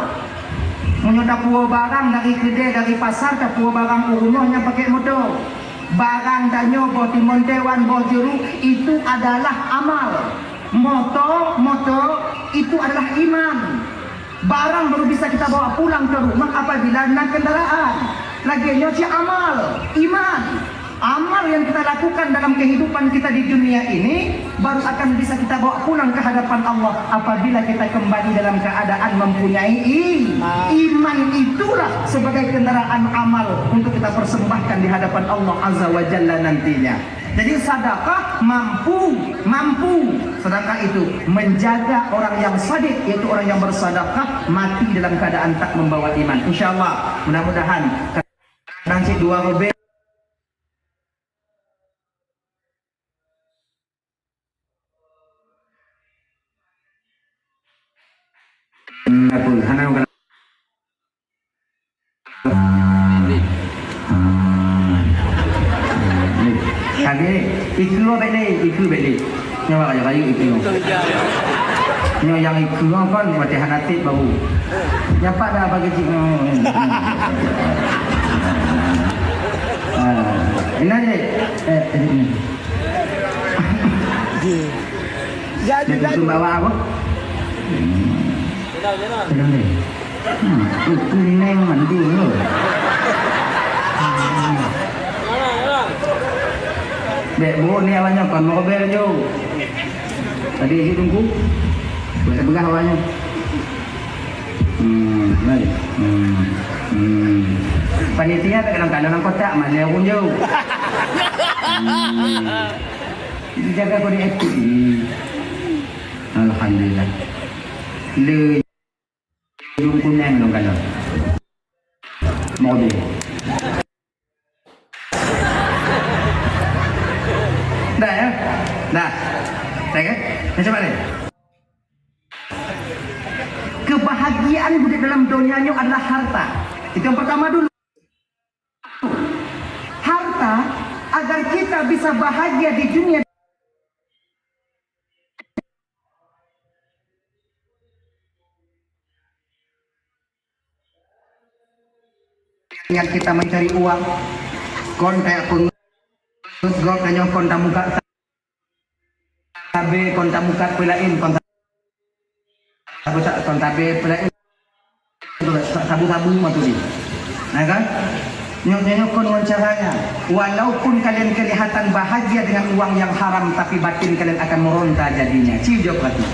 A: Punya tapuo barang dari kedai dari pasar tapuo barang umumnya pakai motor. Barang danyo boh timun dewan boh jeruk itu adalah amal. Motor itu adalah iman. Barang baru bisa kita bawa pulang ke rumah apabila naik kendaraan. Lagi nyoci amal, iman. Amal yang kita lakukan dalam kehidupan kita di dunia ini baru akan bisa kita bawa pulang ke hadapan Allah apabila kita kembali dalam keadaan mempunyai iman. Itulah sebagai kendaraan amal untuk kita persembahkan di hadapan Allah Azza wa Jalla nantinya. Jadi sedekah mampu sedekah itu menjaga orang yang sadiq, yaitu orang yang bersedekah mati dalam keadaan tak membawa iman. Insyaallah mudah-mudahan nanti dua robe iku beli nyawa kayu iku nyawa yang iku kan mati hanatit bau nyapa dah bagi cik ini aja ini jadi bawa apa tenang deh itu neng mandi loh. Dek bu ni awalnya kon mau bel jo. Tadi isi tunggu. Boleh begah awalnya. Baik. Panitia tak kadang-kadang kotak mana pun jo. Dijaga kode etik. Alhamdulillah. Le yung kunyang dong kalau. Mau deh. Dah ya? Dah. Saya kan? Macam mana? Kebahagiaan di dalam dunianya adalah harta. Itu yang pertama dulu. Harta agar kita bisa bahagia di dunia yang kita mencari uang. Kon kayak pun gok kanyo konta muka tabe konta muka pelain konta tabe pelain sabu-sabu matu di. Nah kan? Nyok kon caranya. Walaupun kalian kelihatan bahagia dengan uang yang haram, tapi batin kalian akan meronta jadinya. Cium hati.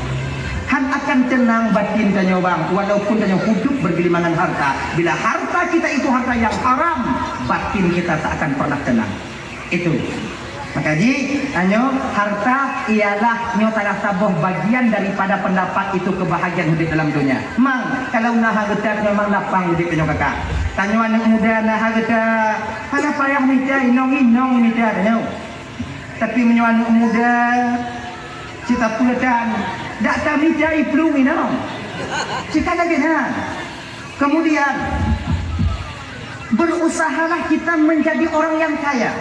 A: Han akan tenang batin tanya bang. Walaupun tanya hidup bergelimangan harta. Bila harta kita itu harta yang haram, batin kita tak akan pernah tenang. Itu. Maka anyo harta ialah nyo salah sabuh bagian daripada pendapat itu kebahagiaan hidup dalam dunia. Mang kalau nah harta memang lapang hidup nyo kakak. Tanyo anak muda nah harta hana payah minta inong minta tanyo. Tapi menyo anak muda cita pulatan dak ta minta iplu inong. Cita lagi nah. Kemudian berusahalah kita menjadi orang yang kaya.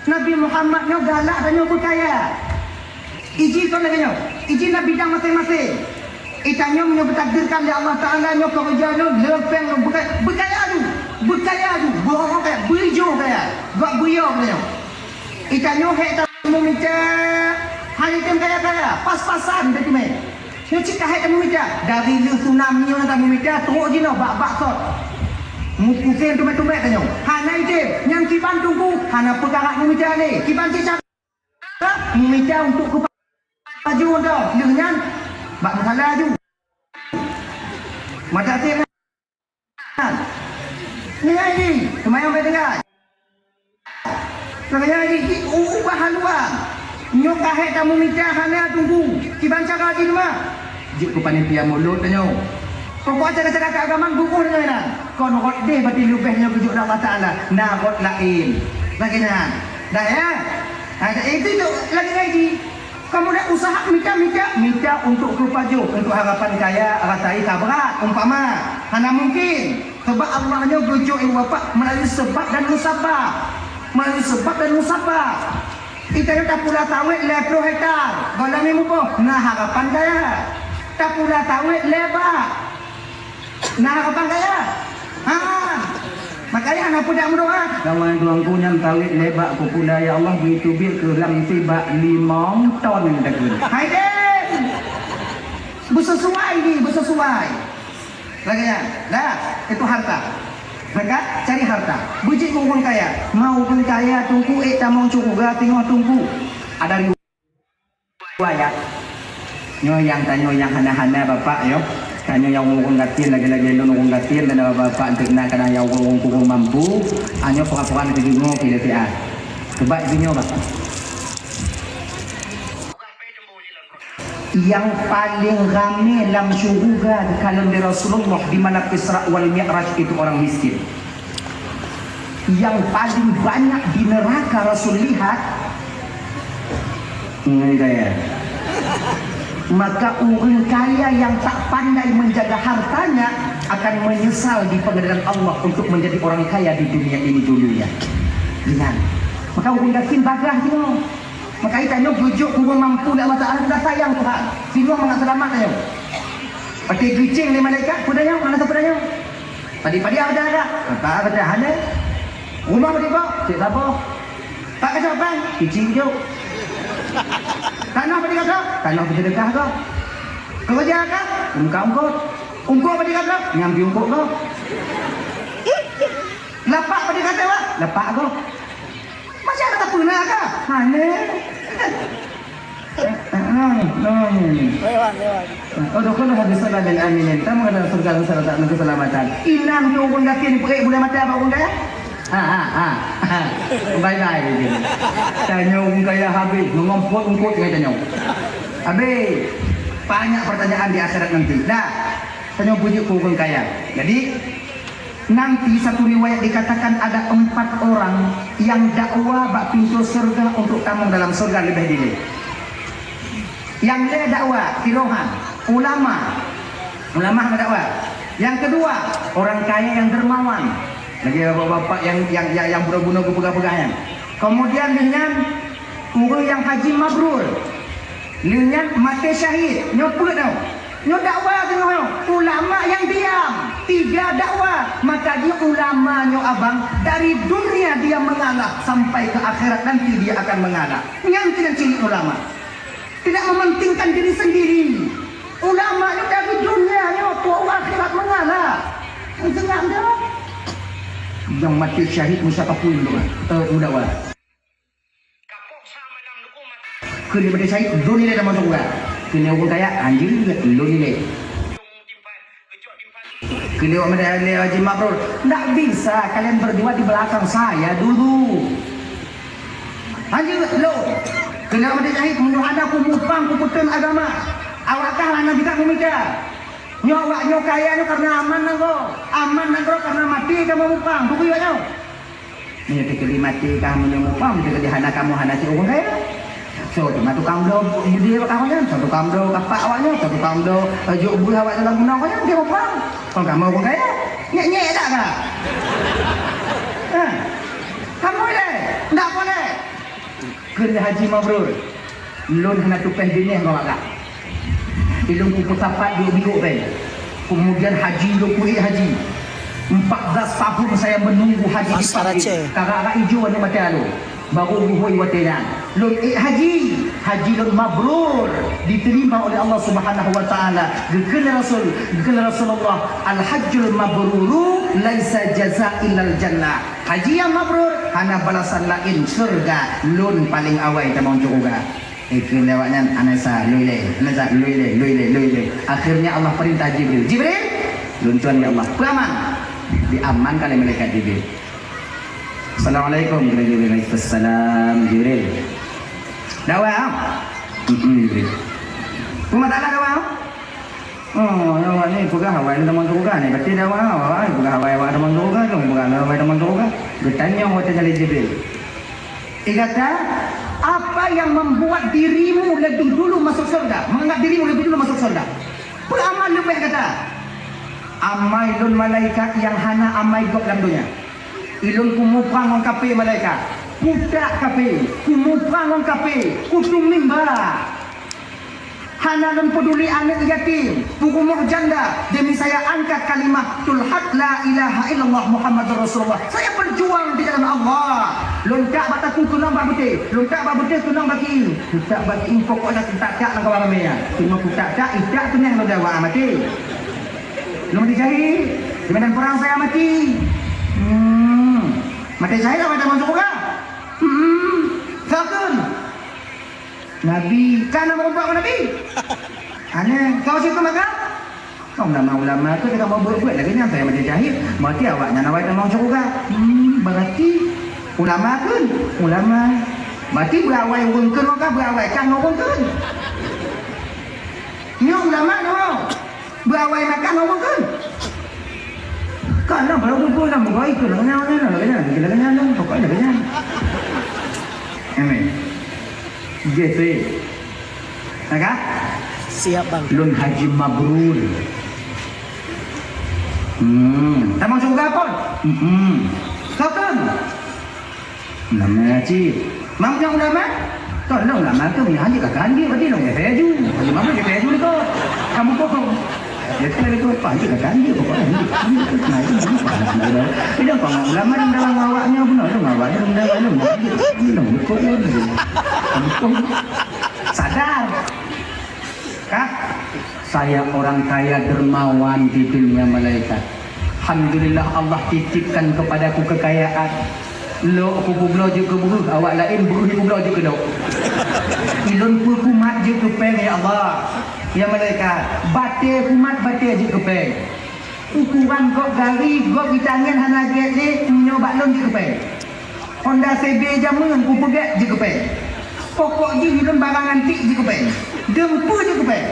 A: Nabi Muhammad nyo galak dan nyo kaya. Iji kau lagi nyo. Iji na bidang masing-masing. Itanyo nyo bertakdirkan oleh Allah Taala nyo kerja nyo lepeng nyo berkaya tu. Bohong kaya, berijo kaya. Buat buyong nyo. Itanyo hek tamu minta hari tem kaya. Pas-pasan tadi me. Nyo cik hek tamu minta dari lu tsunami nyo tamu minta teruk je no bak sot. Mukusin tumbek-tumbek tanya. Hana ide, yang kiban tunggu, hana perkara memita ni. Kiban cicak. Memita untuk ke baju dah. Dengan bak masalah tu. Mata tengah. Ni ini, semayang berdengar. Semayang ini, ubah haluan. Nyok kahek kamu minta hana tunggu. Kiban cakap di rumah. Juk ke panitia mulut tanya. Pokok acara-acara keagamaan gugur dengan kau nak deh berarti lebihnya kejuk Allah Taala. Nah buat lain. Lagi nah. Dah ya. Ada itu lagi. Kamu dah usaha minta untuk kepaju, untuk harapan kaya, rasai tak berat umpama. Hana mungkin. Sebab Allahnya gejuk bapak melalui sebab dan musabab. Kita tak pula tawet 20 hektar. Kalau ni mupo, nah harapan kaya. Tak pula tawet lebar. Nah apa kaya? Makanya anak pudak berdoa. Kawan tuangku yang tawit lebak ku pula ya Allah begitu bil ke lam tiba 5 ton takun. Hai den. Bersesuai. Lagi ya. Dah, itu harta. Maka cari harta. Bujik pun kaya. Mau pun kaya tunggu tamong cukup tengok tunggu. Ada riwayat. Nyo yang tanya yang hana-hana bapak yo. Tanya yang ngurung gatin lagi-lagi lu ngurung gatin dan bapak untuk nak kena yang ngurung mampu hanya pura-pura nak jenguk kita tiap sebab jinyo pak yang paling ramai dalam syurga di kalender Rasulullah di mana Isra wal Mi'raj itu orang miskin. Yang paling banyak di neraka Rasul lihat ini kaya. Maka orang kaya yang tak pandai menjaga hartanya akan menyesal di pengadilan Allah untuk menjadi orang kaya di dunia ini dulunya. Ingat. Maka orang yakin bagrah tu. Maka kita nyok bujuk kurang mampu Allah Taala sudah sayang Tuhan. Semua mengat selamat ayo. Pakai kucing ni malaikat pudanya mana tu pudanya? Padi-padi ada. Apa ada? Rumah berapa? Cik siapa? Tak kata apa? Kucing je. Tanah pada kata? Tanah bersedekah kau. Kerja kah? Ungkau. Ungkau pada kata? Nyambi ungkau kau. Lapak pada kata apa? Lapak kau. Macam tak pernah kah? Hane. Oh, dokon habis salat dan amin. Tamu ada surga besar tak nak keselamatan. Inam tu orang gatin perik bulan mata apa orang kaya? Bye-bye dia. Tanya orang kaya habis, mengompot-ompot dengan tanya. Habis. Banyak pertanyaan di akhirat nanti. Dah. Tanya bujuk orang kaya. Jadi nanti satu riwayat dikatakan ada 4 orang yang dakwah bak pintu surga untuk tamu dalam surga lebih dulu. Yang dia dakwah tirohan, ulama berdakwah. Yang kedua, orang kaya yang dermawan. Lagi bapak-bapak yang bunuh-bunuh pegah-pegahnya. Kemudian dengan orang yang haji mabrur, dengan mati syahid, nyoput tau. Nyok dakwah tengok ulama yang diam, 3 dakwah. Maka dia ulama nyok abang dari dunia dia mengalah sampai ke akhirat nanti dia akan mengalah. Yang tidak ciri ulama, tidak mementingkan diri sendiri. Ulama nyok dari dunia nyok akhirat mengalah. Tengok dah. yang mati syahid Musa Kapuin tu udah wala kini mati syahid do nilai dah masuk juga kini orang kaya anjing do nilai kini orang ada Haji Mabrur tak bisa kalian berdua di belakang saya dulu anjing lo kini orang mati syahid menurut anda kumupang kuputan agama awakkah lah Nabi tak memikir nyawa nyo kaya nyo karena aman nangko karena mati kamu mupang buku ya nyo ini tikeli mati kamu nyo mupang tikeli hana kamu hana si orang kaya so cuma tukang do budi apa kamu satu tukang do kapak awaknya satu tukang do juk budi awak dalam guna awaknya dia mupang kalau kamu orang kaya nyek tak kah kamu boleh tak boleh kena Haji Mabrur lon hana tupeh dinih kau agak ilung kuku tapat 2 minggu ben. Kemudian haji haji 14 tahun saya menunggu haji di Pakistan kakak hijau ni mati lalu baru buhui watinan lun haji lun mabrur diterima oleh Allah Subhanahu wa taala gekena Rasulullah al hajjul mabruru laisa jazaa illal jannah haji yang mabrur hana balasan lain surga lun paling awal ta mau juga itu lewatnya anasa luile akhirnya Allah perintah Jibril luncuan ya Allah beraman diamankan oleh malaikat Jibril Assalamualaikum Jibril Assalam Jibril dawa Jibril rumah tak ada dawa ni pegah hawai teman tu kan ni berarti dawa pegah hawai teman tu kan pegah hawai teman tu kan bertanya hotel Jibril kata apa yang membuat dirimu lebih dulu masuk surga menganggap dirimu lebih dulu masuk surga beramal lebih kata amai lun malaikat yang hana amai gok dalam dunia ilun kumupang orang kape malaikat budak kape kumupang orang kape kutung mimba hana lun peduli anak yatim buku janda demi saya angkat kalimah tulhaq la ilaha illallah Muhammadur Rasulullah saya berjuang di jalan Allah lontak bataku tunang babuti lontak babuti tunang bagi tak bagi pokoknya tak nak kawan ramai cuma tak idak tu yang lo jawab mati lo mati jahit di medan perang saya mati mati jahit apa dah masuk juga sakun Nabi kan nama buat Nabi aneh kau situ maka kau ulama tu dia mau buat lagi ni saya mati jahit mati awaknya nawai mau juga berarti ulama kan ulama mati berawai wengkeun maka berawai kan wengkeun nya ulama no berawai makan wengkeun kan baru kumpul dah mau ikut dengan pokoknya dengan amin GP agak
C: siap bang
A: lun haji mabrur tak mau juga pun kau kan nama haji mampu ulama tolong ulama tu punya haji kakak dia berarti dong feju haji mampu dia feju ni kau kamu kok dia kena itu apa haji kakak dia pokoknya ni nah itu ni dia kau ulama yang dalam awaknya benar tu awaknya dalam ni dong kau kamu sadar kah saya orang kaya dermawan di dunia malaikat alhamdulillah Allah titipkan kepadaku kekayaan lo aku bublo je ke buru awak lain buru bublo je ke dok ilun pun kumat je ke peng ya Allah ya malaikat batil kumat batil je ke peng ukuran kok gari kok vitamin hana get ni nyoba lon je ke peng Honda CB jamun ku pegat je ke peng pokok je ilun barang antik je ke peng dempu je ke peng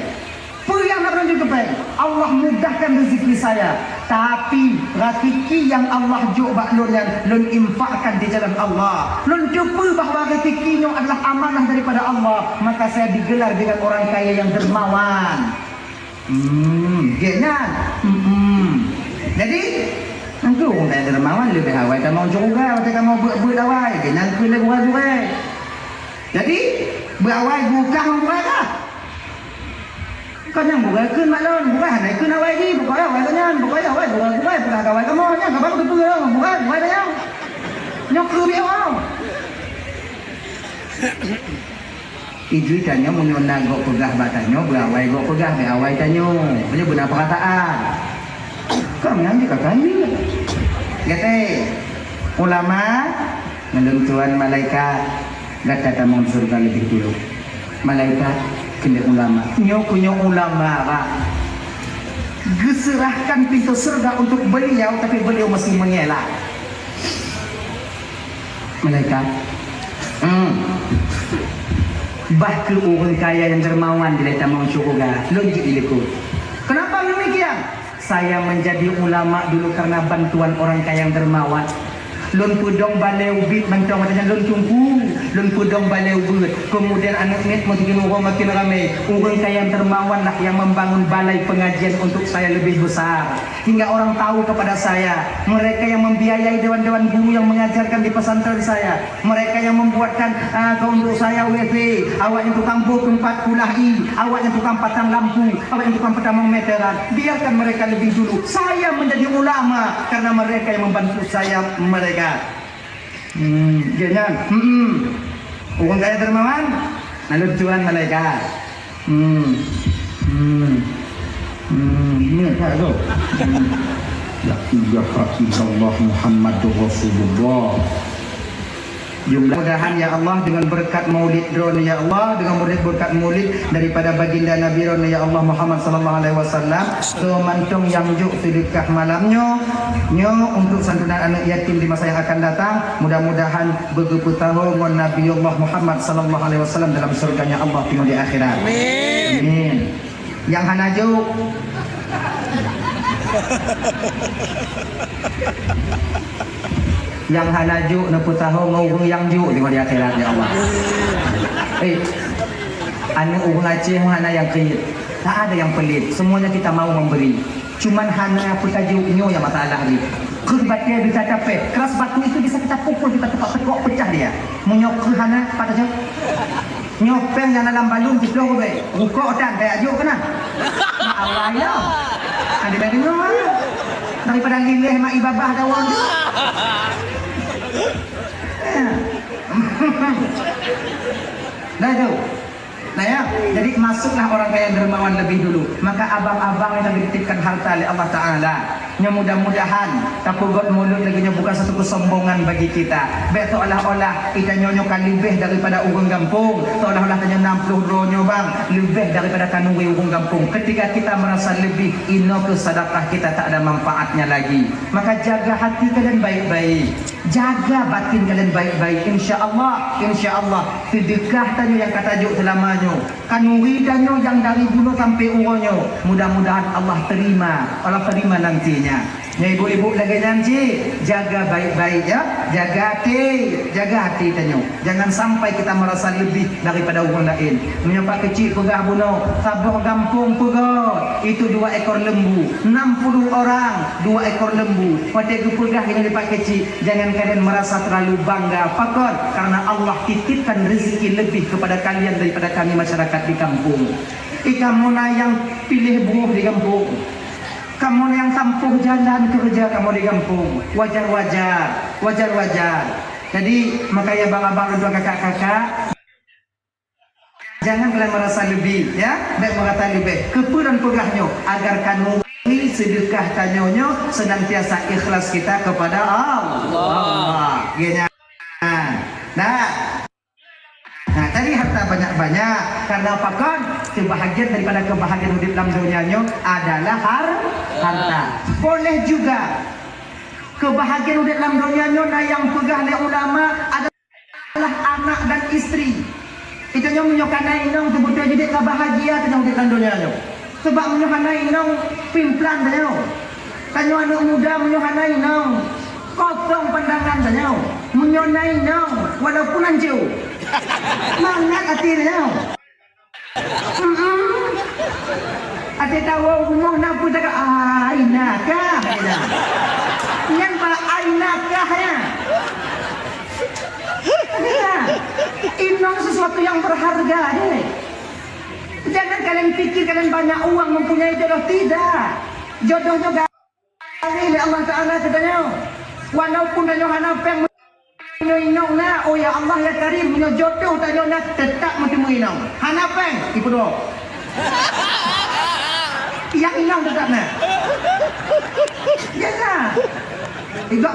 A: yang nak berlanjut ke peng Allah mudahkan rezeki saya tapi rezeki yang Allah juk bak lun yang lun infakkan di jalan Allah lun cuba bahawa rezekinya adalah amanah daripada Allah maka saya digelar dengan orang kaya yang dermawan genan jadi engkau orang kaya dermawan lebih awal tak mau juga tak mau buat awal genan ku lebih awal jadi berawal bukan bukan kan yang bukan kun maklum bukan hanya kun awal ni bukan awal kan bukan awal bukan awal kamu nya kabar betul bukan yang nyok lu dia wow ijui tanya menyonda gok pegah batanyo berawai gok pegah be awai tanyo punya benar perkataan kau menganji kakak ni kata ulama menentuan malaikat gak kata mau surga lebih dulu malaikat kena ulama nyok ulama pak geserahkan pintu surga untuk beliau tapi beliau masih mengelak malaikat bah ke orang kaya yang dermawan di dalam surga lonjik ikut kenapa demikian saya menjadi ulama dulu karena bantuan orang kaya yang dermawan lun pudong baleu bit mentong macam lun cungku lun pudong baleu bit kemudian anak net makin orang makin ramai orang kaya yang dermawan lah yang membangun balai pengajian untuk saya lebih besar hingga orang tahu kepada saya mereka yang membiayai dewan-dewan guru yang mengajarkan di pesantren saya mereka yang membuatkan untuk saya WP awak yang tukang buku 40i awak yang tukang pasang lampu awak yang tukang termometeran biarkan mereka lebih dulu saya menjadi ulama karena mereka yang membantu saya mereka jangan orang kaya dermawan lalu tuan malaikat ini apa tu la ilaha illallah Muhammadur Rasulullah jumlah mudahan ya Allah dengan berkat maulid drone ya Allah dengan berkat maulid daripada baginda Nabi Ron ya Allah Muhammad sallallahu alaihi wasallam semantong yang juk sedekah malamnya untuk santunan anak yatim di masa yang akan datang mudah-mudahan begitu tahu ngon Nabi Allah Muhammad sallallahu alaihi wasallam dalam surganya Allah tino di akhirat amin yang hanajuk yang hanaju neput tahu ngurung yang ju di akhirat ya Allah. Anu urung Aceh hana yang kaya, tak ada yang pelit. Semuanya kita mau memberi. Cuman hana putajunya yang masalah ni. Kerbatnya bisa capek. Keras batu itu bisa kita pukul, kita tekuk pecah dia. Menyok ke hana pada jauh. Nyopeng yang dalam balung di belakang be. Rukuk dan kayak juk kena. Mak Allah ya. Ada bagi rumah. Daripada lilih mak ibabah dawang. Dah tu. Nah ya, jadi masuklah orang kaya dermawan lebih dulu. Maka abang-abang yang dititipkan harta oleh Allah Ta'ala, mudah-mudahan tapugot mulut laginya bukan satu kesombongan bagi kita. Baik seolah-olah kita nyonyokan lebih daripada urang kampung, seolah-olah tanya 60 ronyo bang, lebih daripada kanuri urang kampung. Ketika kita merasa lebih, ino ke sedekah kita tak ada manfaatnya lagi. Maka jaga hati kalian baik-baik, jaga batin kalian baik-baik. Insya Allah sedekah tanya yang kata juk selamanya. Kanuri danyo yang dari dulu sampai uronyo mudah-mudahan Allah terima nantinya. Ya ibu-ibu lagi nanti jaga baik-baik ya, jaga hati tanyo. Jangan sampai kita merasa lebih daripada orang lain. Menyapak kecil pegah buno, sabar gampung pegah. Itu 2 ekor lembu, 60 orang 2 ekor lembu. Pada pegah ini dipak kecil. Jangan kalian merasa terlalu bangga. Fakor karena Allah titipkan rezeki lebih kepada kalian daripada kami masyarakat di kampung. Kamu yang pilih buruh di kampung. Kamu yang tampuh jalan kerja kamu di kampung, wajar. Jadi makanya abang-abang dan kakak-kakak, jangan kalian merasa lebih, ya, baik merasa lebih. Kepuran pegahnya agar kamu sedekah tanyonyo senantiasa ikhlas kita kepada Allah. Gini. Nah, tadi harta banyak-banyak karena apa kan? Kebahagiaan daripada kebahagiaan hidup dalam dunianya adalah harta. Boleh juga kebahagiaan hidup dalam dunianya yang pegah oleh ulama adalah anak dan istri. Itu yang menyokanai nong sebutnya jadi bahagia tentang hidup dalam dunianya. Sebab menyokanai nong pimplan tanya. Tanya anak muda menyokanai nong kosong pandangan tanya. Menyonai nong walaupun anjau. Mangat hati dia. Hati tahu rumah nak pun tak ainakah. Yang para ainakah ya. Inong sesuatu yang berharga deh. Jangan kalian pikir kalian banyak uang mempunyai jodoh, tidak. Jodoh juga oleh Allah Ta'ala katanya. Walaupun dan hanapeng inong na, oh ya Allah ya Karim, punya jodoh tanya na tetap mesti inong. Hanapeng, ibu doa. Yang inong tetap na. Ya lah. Igak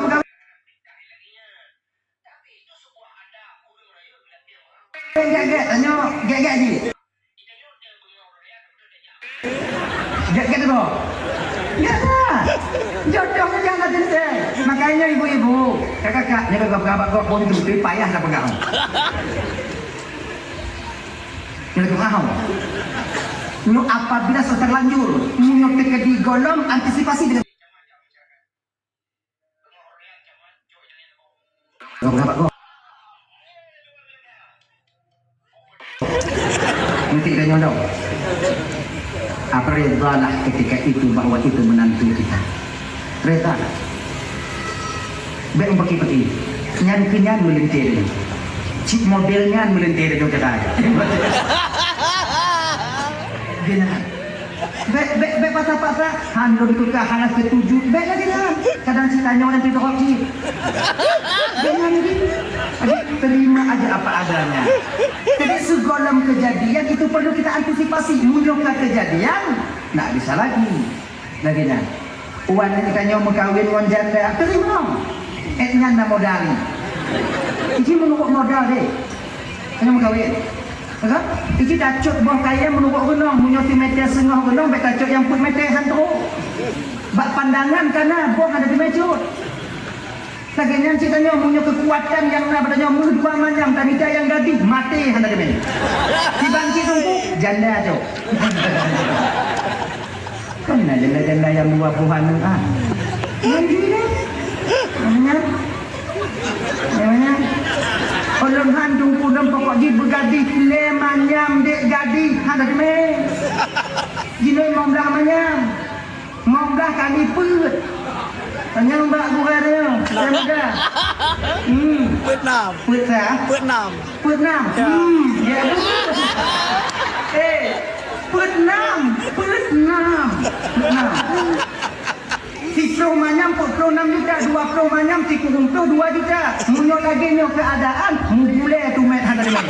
A: deh. Makanya ibu-ibu, kakak-kakak, ni kakak-kakak kau pun tu payah nak pegang. Ni kau Nyo apabila sudah terlanjur, nyo di golong antisipasi dengan kakak kau. Nanti kita nyodok. Apa redalah ketika itu bahwa itu menantu kita. Reda. Baik peki-peki. Nyan-kenyan melintir. Cik modelnya melintir juga kita. Gina. Baik patah-patah. Handul itu ke hangat ketujuh. Baik lagi lah. Kadang ceritanya orang itu hoki. Jangan lagi. Terima aja apa adanya. Jadi segala kejadian itu perlu kita antisipasi. Munculkan kejadian, nak bisa lagi. Laginya, uang kita nyawa mengkawin uang janda, terima. Etnya nak modal. Iki menunggu modal deh. Hanya mengkawin. Kan? Iki dacuk buah kaya menunggu gunung, menyoti meter sengah gunung, bet dacuk yang put meter hantu. Bak pandangan karena buah ada di mecut. Lagian ceritanya punya kekuatan yang nak bertanya dua macam tadi yang gadis mati hendak demen. Dibangkit tunggu janda aja. Kan ada janda yang buah-buahan ah. Lagi ni. Namanya. Orang handung pun pokok di bergadi lemanyam dek gadi hendak demen. Jinoi mau dah manyam. Mau dah kali put. Tanya mbak gue dia, saya muda.
C: Vietnam.
A: Vietnam. Vietnam. Ya. Vietnam. Si pro manyam, pro 6 juta, 2 pro manyam, si kurung pro 2 juta. Munyo lagi nyo keadaan, mu boleh tu met handa demen.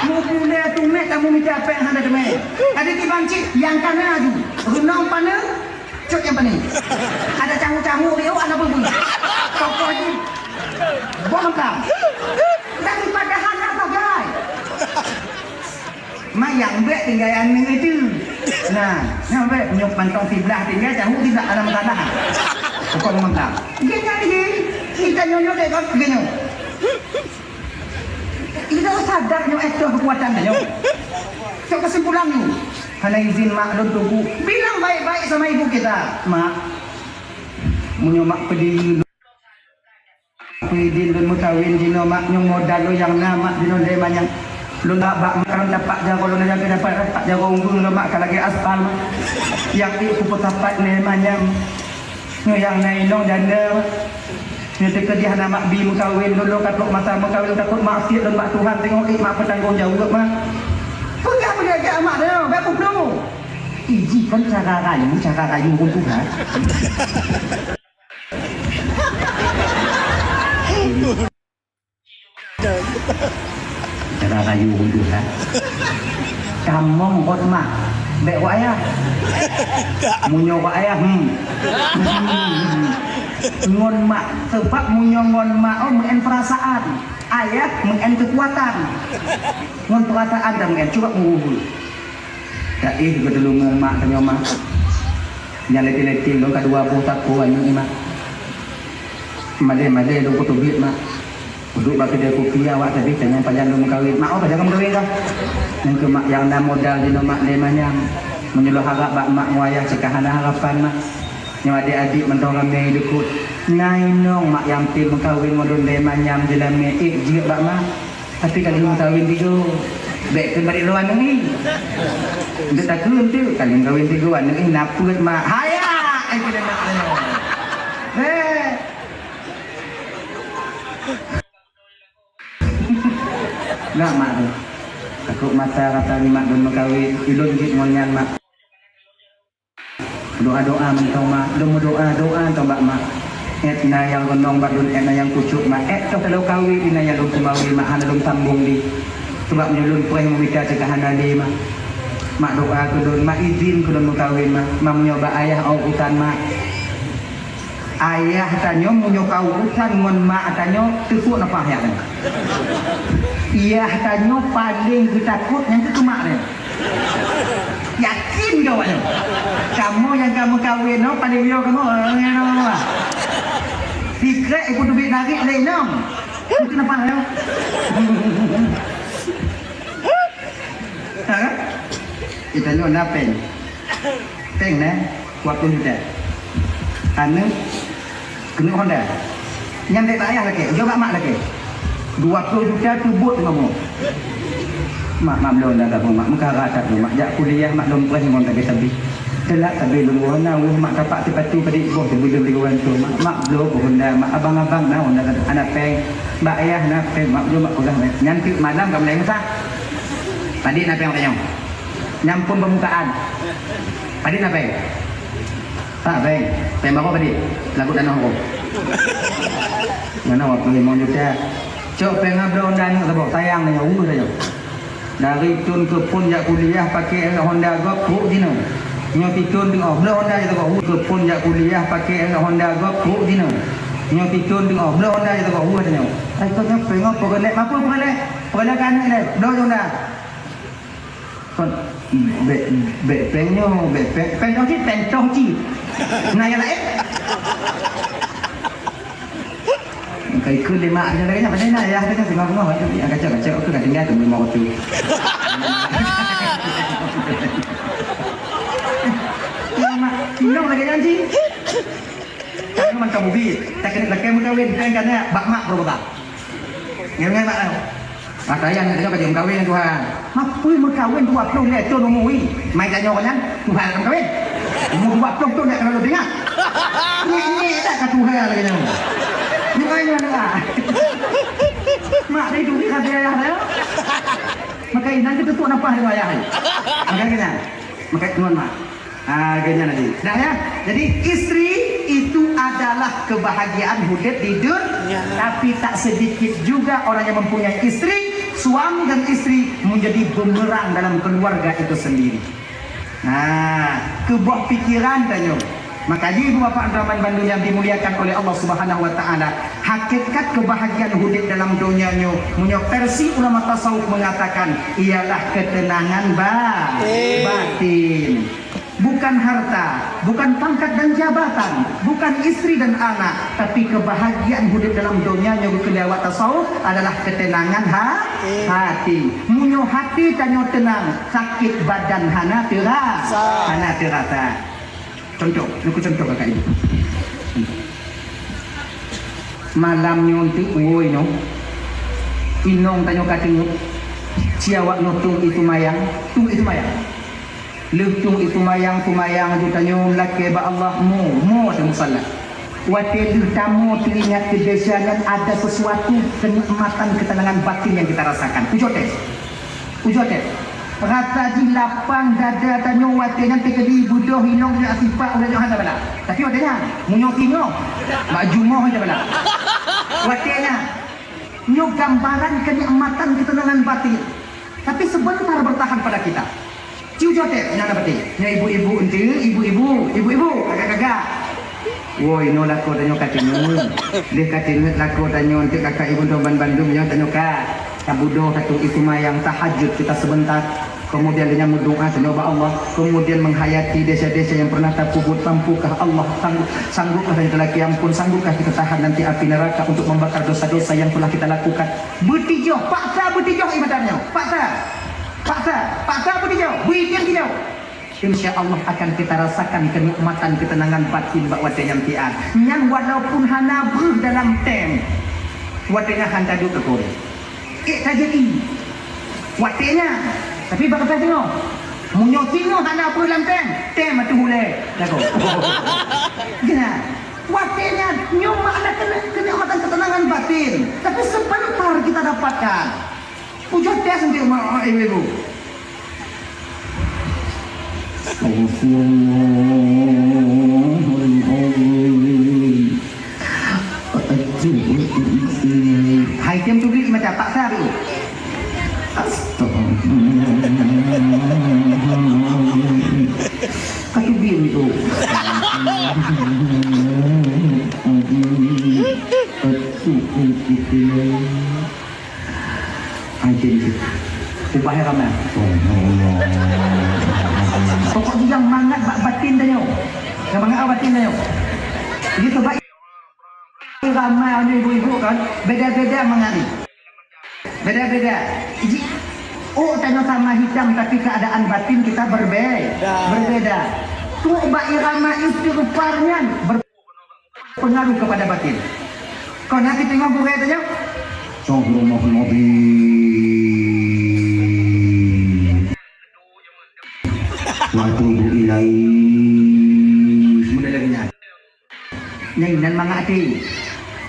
A: Mu boleh tu met, kamu minta apa handa demen. Ada di bancik yang kanan aju, renang pana. Cuk yang paling. Ada camu-camu dia ada bunyi. Pokok ni. Buang kam. Daripada hana bagai. Mayang bet tinggal yang itu. Nah, bet nyok pantong sebelah tinggal camu tidak ada masalah. Pokok mengkam. Gini ni. Kita nyonyok dek kau gini. Kita sadar nyok itu kekuatan nyok. Cuk kesimpulan ni. Hana izin mak dan tunggu. Bilang baik-baik sama ibu kita. Mak. Munyo mak pedih. Pedih dan mutawin jino mak nyong modal lo yang nama jino dia banyak. Lo nak bak makan dapat jago lo nak dapat jago unggul lo mak kalagi aspal. Yang itu putapat ne manyam. Nyo yang nainong janda. Nyo teka dia hana mak bi mutawin lo katok mata mutawin takut maksiat dan mak Tuhan tengok mak bertanggung jawab mak. Pegang menjaga amak dia, bapak dulu. Iji kan cara kayu pun Tuhan. Cara kayu pun Tuhan. Kamu kot mak, bek wa ayah. Munyo wa ayah, ngon mak, sebab munyo ngon mak, mengen perasaan. Ayah mengen kekuatan. Ngon perasaan dan mengen coba mengumpul. Tak juga dulu mak tanya mak. Yang letih-letih dong kedua putak puan ni mak. Made dong ko tubit mak. Duduk bagi dia kopi awak tadi tanya panjang dong kawin. Mak apa jangan kawin kah? Yang ke mak yang dah modal di mak lemanya. Menyuluh harap bak mak wayah cekahana harapan mak. Yang adik-adik mentorang me dekut. Nainong mak yang tim kawin modon lemanya dalam me jik bak mak. Tapi kali kawin tiga. Baik kembali luar ni. Dia tak kelun tu. Kali kawin tiga luar ni naput mak. Haya! Kita nak kena. Nak mak tu. Takut mata kata ni mak don kawin. Ilun jik monyan mak. Doa-doa mentong mak. Doa tombak mak. Etna yang gonong badun etna yang kucuk mak. Tu kalau kawin ina yang dong kumawi mak hana dong tambung di. Sebab menyulun puai meminta cekahan ali mak. Mak doa kedun, mak izin kedun mengkawin mak. Mak menyoba ayah au utan mak. Ayah tanyo menyoba utan ngon mak tanyo tesuk napa ya kan. Iya tanyo paling takut yang itu mak ni. Yakin kau kan? Kamu yang kamu kawin no paling yo kamu. Fikret ibu duit narik lenong. Itu nampak ya? Ha? Kita ni nak peng. Peng ne, waktu kita. Anu kena Honda. Yang tak payah lagi, coba mak lagi. 20 juta tubut kamu. Mak belum dah tak mak. Muka rata tu mak. Jak kuliah mak belum pernah ngomong tak habis. Telak tak belum warna mak dapat sepatu pada ibu sebelum diwan tu. Mak belum Honda, mak abang-abang dah Honda anak peng. Mbak ayah nak peng, mak belum mak pegang. Nanti malam kamu lain sah. Tadi nak peng tanya. Nyampun permukaan. Tadi nak peng. Tak peng. Peng berapa tadi? Lagu tanah aku. Mana waktu 5 juta. Cok pengen Honda ni sebab sayang dengan umur saja. Dari tun ke pun jak kuliah pakai Honda Golf buruk dino. Nyo titun tengok bela Honda je sebab ke pun jak kuliah pakai Honda Golf buruk dino. Nyo titun tengok bela Honda je sebab buruk dino. Ai kau nak pengen pergelek apa pergelek? Pergelek kan ni bela Honda. Kon penyo peng ci pentong ci. Nah yang lain. Kai ku lima ada lagi apa nak ya kita tengok tengok yang kacau aku dah tinggal tu memang tu. Minum lagi janji. Kamu macam mobil, tak kena lagi kawin kan ya, bak mak berapa? Ngai mak tahu. Mata yang kita kerja kawin Tuhan. Apa yang kawin 20 ni tu ngomoi. Mai tanya orang Tuhan akan kawin. Umur 20 tu nak kalau dengar. Ni tak kat Tuhan lagi ni. Ni ayo nak. Mak dia duduk kat ayah dia. Maka nanti tu nampak dengan ayah. Maka kena. Maka tuan mak. Ganya nanti. Dah ya. Jadi isteri itu adalah kebahagiaan hidup di dunia. Tapi tak sedikit juga orang yang mempunyai isteri, suami dan isteri menjadi bumerang dalam keluarga itu sendiri. Kebuah pikiran tanya. Maka ibu bapa Abdurrahman Bandung yang dimuliakan oleh Allah Subhanahu wa taala, hakikat kebahagiaan hidup dalam dunianya, punya versi ulama tasawuf mengatakan ialah ketenangan batin. Bukan harta, bukan pangkat dan jabatan, bukan istri dan anak, tapi kebahagiaan hidup dalam dunianya kelewat tasawuf adalah ketenangan hati. Munyo hati tanyo tenang, sakit badan hana terasa. Contoh, aku contoh kakak ibu. Malam nyontik woi no. Inong tanyo kating siawak notung itu mayang, tu itu mayang. Lutung itu mayang tu tanyo laki ba Allah mu musalla. Waktu tamu teringat kebiasaan ada sesuatu kenikmatan ketenangan batin yang kita rasakan. Ujote. Rata di lapang dada tanyo wate nanti kedi budoh hinong dia sifat ulah johan bala. Tapi watenya munyo tingo. Mak jumoh aja bala. Watenya nyo gambaran kenikmatan ketenangan batin. Tapi sebentar bertahan pada kita. Ujote yang dapat nya ibu-ibu ente, ibu-ibu, kakak-kakak. Woi no lako tanyo katinun. Dia katinun lako tanyo ente kakak ibu Doban Bandung yang tanyo ka. Kabudoh satu itu mayang tahajud kita sebentar. Kemudian dia berdoa semoga Allah, kemudian menghayati desa-desa yang pernah terpukul. Mampukah Allah, sanggupkah dari lelaki ampun, sanggupkah kita tahan nanti api neraka untuk membakar dosa-dosa yang telah kita lakukan. Bertijoh, paksa bertijoh ibadahnya, paksa bertijoh, weekend tijoh. Insya Allah akan kita rasakan kenikmatan ketenangan batin bak wadai yang tian. Yang walaupun hana bruh dalam tem, wadainya hanta duduk kekore. Saja ini, wadainya. Tapi bak kata tengok. Munyo tengok hana apa dalam tem itu boleh. Lagu. Gina. Wadainya nyoma ada kenikmatan ketenangan batin. Tapi sebentar kita dapatkan. Ujung tes untuk ibu-ibu. Hai tem tu beli macam paksa tu. Katu biar tu. Anjing tu. Ubahnya ramai. Pokok yang mangat batin dah yo. Yang mangat batin dah yo. Dia sebab irama ibu-ibu kan beda-beda mengalir. Beda-beda. Oh, tanya sama hitam tapi keadaan batin kita berbeda. Coba irama istighfarnya berpengaruh kepada batin. Kau nanti tengok gue tanya. Waktu ilai mudah lagi nyai nan mangati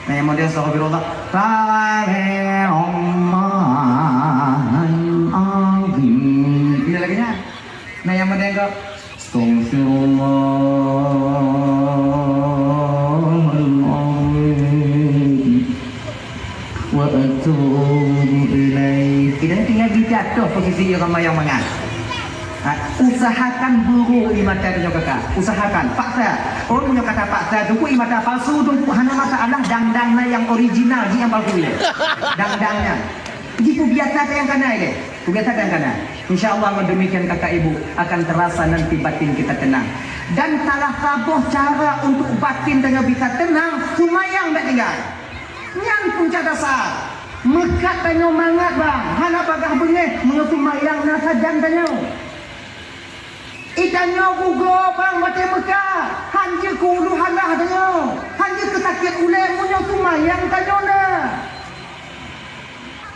A: nah yang model astagfirullah ini lagi nya nah yang model kok astagfirullahaladzim wa atubu ilaih kita tinggal dijatuh posisi yang yang mangat. Usahakan buru imata punya kakak, usahakan paksa. Orang punya kata paksa tu ku imata palsu tu hana mata Allah dangdangnya yang original dia yang palsu dia. Dangdangnya. Itu biasa yang kana ini. Biasa yang kana. Insyaallah demikian kakak ibu akan terasa nanti batin kita tenang. Dan salah satu cara untuk batin dengan bisa tenang sumayang tak tinggal. Yang punca dasar. Mekat tanya mangat bang. Hana bagah bengeh mengusumayang nasa dan tanya. Itanyo gugo bang mati Mekah hanjir kulu halah tanyo hanjir kesakit ulek munyo sumayang tanyo na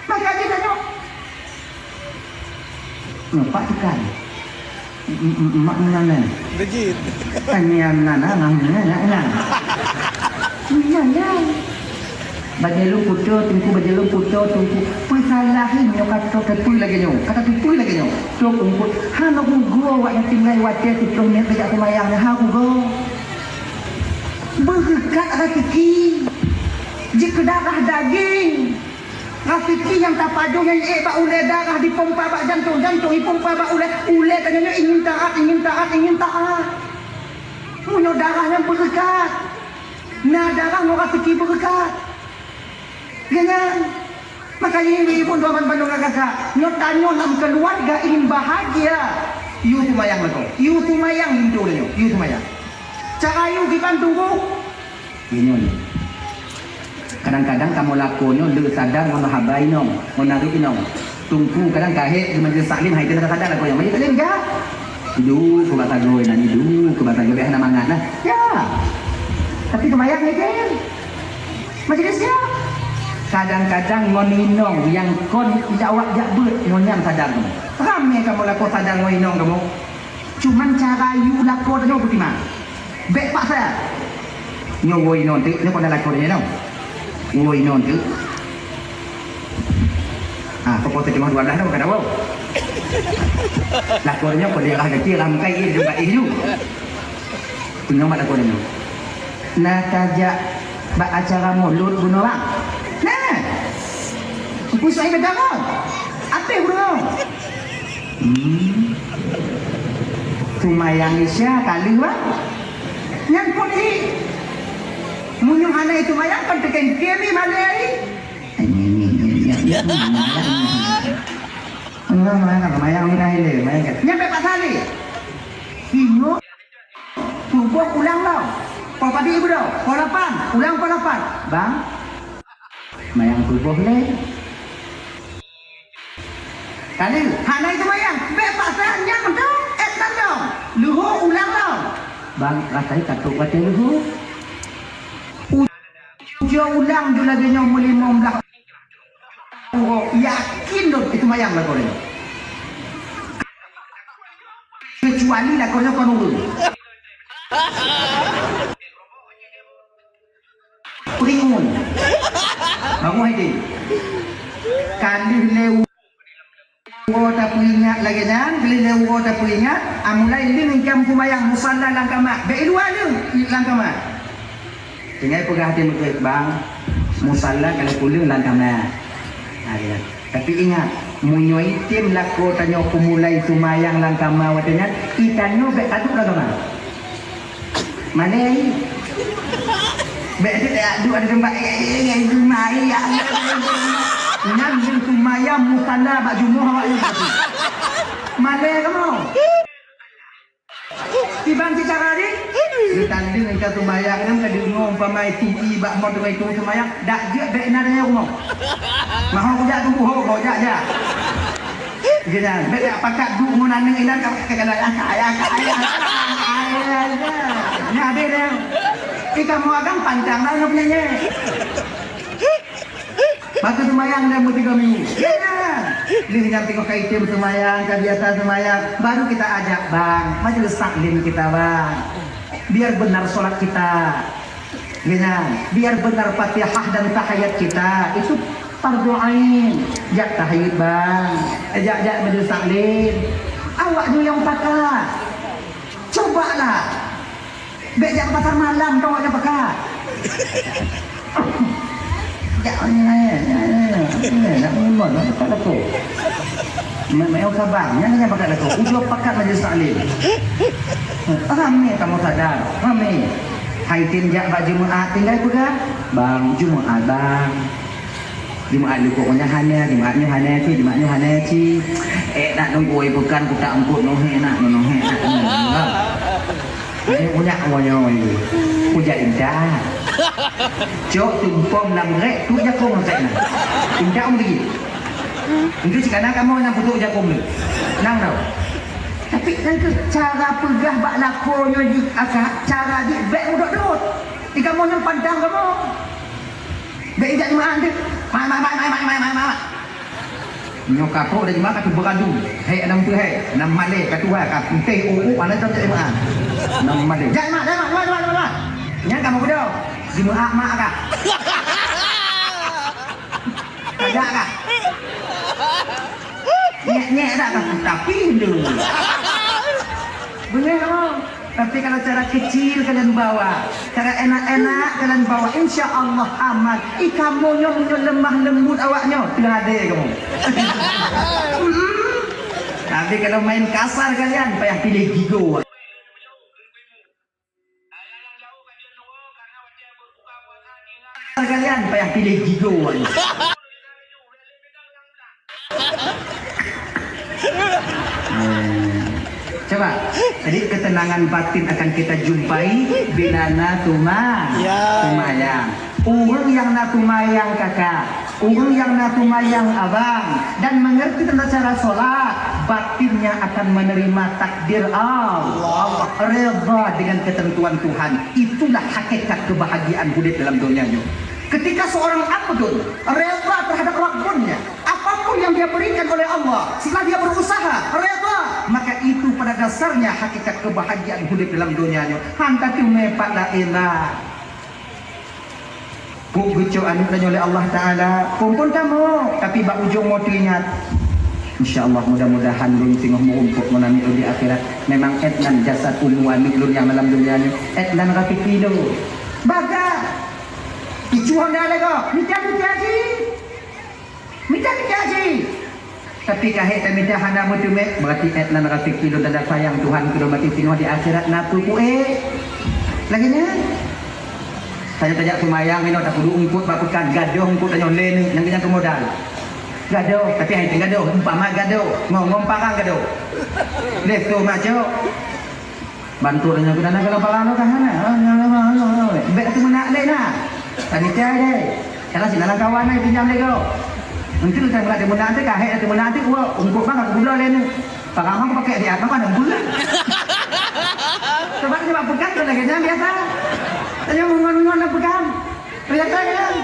A: maka dia tanyo nampak tekan mak mana begit tanyan nana nana ya Bajalu puto, tungku bajalu puto, tungku. Pasalahin nyo kata tepuy lagi nyo, kata tepuy lagi nyo. So tungku, hano gugo wak yang tinggal wajah tiplong net bejak semayang ha gugo. Berkat rezeki, jika darah daging, rezeki yang tak padu yang bak ule darah dipompa bak jantung dipompa bak ule tanya ingin taat. Munyo darah yang berkat, nah darah no rezeki berkat. Ganyan. Makanya ini pun doakan bandung kakak. Nyotanyo nam keluarga ingin bahagia. Yu tumayang lako. Yu tumayang hindu nyo. Yu tumayang. Cara yu kita tunggu. Ini. Kadang-kadang kamu lakonyo lu sadar ngono habai nong, ngono inong. Tunggu kadang kahe di majelis taklim hai tidak sadar lako yang majelis taklim ya. Du kubata goy nani du kubata goy hana mangat nah. Ya. Tapi tumayang ni kan. Majelisnya kadang-kadang ngoninong yang kon jawab jabut ngonyam sadar kamu ramai kamu lako sadar ngoninong kamu cuman cara you lako tanya bagaimana baik pak saya nyowoi non tu ni kau dah lako dia no nyowoi non tu pokok terjemah 12 dah bukan awal lako dia kau dia lah kecil lah muka ini juga ini punya mak lako dia nak kajak bak acara mulut bunuh orang Pusai bedangon. Apa bro? Sumayang isya kali wa. Yang pun ini munyung anak itu mayang kan tekan kemi malai. Enggak mayang ni dah mayang. Nyampe Pak Sali. Ingo. Tubuh ulang tau. Kau padi ibu dah. Polapan. Ulang polapan. Bang. Mayang tubuh le. Kali, hana itu mayang, bepak sayangnya betul, etan dong, luhu ulang dong. Bang, rasanya katuk baca luhu. Ujo ulang juga lagi nyom muli memblak. Oh, yakin dong itu mayang lah kau ini. Kecuali lah kau nyokon ulu. Peringun, bangun ini. Kali lewu. Tak punya lagi dan beli lewo tak punya amulai ling jam kumayang musalla langkama be dua ling langkama tinggal pegah hati mukit bang musalla kalau pulang langkama ada tapi ingat munyoi tim lako tanyo kumulai sumayang langkama watanya itanyo be aduk langkama mana ini be aduk ada tempat yang mai ya Nyambing sumaya musalla bak jumuh awak yang tadi. Mana kamu? Tibang cicara ni? ditanding engkau semayang nam ka dengung pamai TV bak mau tu semayang dak je dak enarnya rumah. Mahu kujak tu buho kujak je. Jangan, bek pakat du ngonan ning ilan ka kala ayah. Ni ada dah. Kita mau agam panjang dah nak punya. Maka semayang dah 3 minggu. Jangan. Li jam tengok kaitim semayang, biasa semayang, baru kita ajak bang, majelis taklim kita bang. Biar benar solat kita. Jangan, biar benar Fatihah dan tahiyat kita. Itu fardu ain. Jak tahiyat bang, ajak majelis taklim. Awak dulu yang pakat. Cobalah. Bejak pasar malam kau yang pakat. Jangan nak ngomong nak pakat aku. Memang sabar, jangan pakat aku. Ujo pakat majelis taklim. Ramai kamu sadar, ramai. Hai tinjak bak Jumaat tinggal pegang. Bang Jumaat bang. Jumaat lu pokoknya hanya Jumaatnya hanya ci. Nak nunggu bukan ku tak angkut nohe nak. Ini punya awalnya itu. Puja indah. Cok tumpom lamrek tu jakong saya. Indah lagi. Itu sekarang kamu yang putuk jakong ni. Nang tau. Tapi kan cara pegah bak lakonyo di akak, cara di bek udok-udok. Di kamu yang pandang kamu. Bek ijak Jumaat tu. Mai. Nyokap kau dah Jumaat kata beradu. Hei enam tu hei, enam Malay kata wah kata teh mana tu Jumaat. Enam Malay. Jangan mak. Nyang kamu berdoa. Jumaat mak kah? Ada kah? Nyek dah kah? Tapi dulu. Benar kamu. Tapi kalau cara kecil kalian bawa, cara enak-enak kalian bawa, insya Allah aman. Kamu lemah lembut awaknya, tidak ada kamu. Tapi kalau main kasar kalian, payah pilih gigo. Kalian payah pilih gigo. Coba, jadi ketenangan batin akan kita jumpai bila natumayang. Orang yang natumayang kakak, orang yang natumayang abang, dan mengerti tentang cara sholat, batinnya akan menerima takdir Allah. Reda dengan ketentuan Tuhan. Itulah hakikat kebahagiaan hidup dalam dunia ini. Ketika seorang abdul reda terhadap Rabbnya, apapun yang dia berikan oleh Allah, setelah dia berusaha reda, maka itu pada dasarnya hakikat kebahagiaan hidup dalam dunia ini. Hanta tu mepat la ilah. Buku anu oleh Allah Taala, kumpul kamu, tapi bak ujung mau ingat. InsyaAllah mudah-mudahan belum tengok untuk menami di akhirat. Memang etnan jasad umuan miklun yang dalam dunia ini. Etnan rapi kilo. Baga. Icuhan dah lego. Minta haji. Tapi kahit tak minta hana mutumek. Berarti etnan rapi kilo dan sayang Tuhan kudu mati tengok di akhirat. Napu pu'e. Lagi ni. Saya tajak semayang ini tak kudu ungkut bakukan. Gaduh ungkut tanya len. Yang kenyang kemodal. Gaduh, tapi hai tengah gaduh, umpama gaduh, ngomong parang gaduh. Leh tu macam bantu dengan kita nak kalau parang tu kan mana? Bek tu mana leh nah. Tadi tiada deh. Kalau si dalam kawan ni pinjam leh kau. Nanti tu saya mulai dia menanti kah? Hei, dia menanti gua ungkut bang aku bulan leh ni. Parang aku pakai dia, apa ada bulan? Sebab dia pegang tu lagi jangan biasa. Tanya mengon-mengon nak pegang. Biasa kan?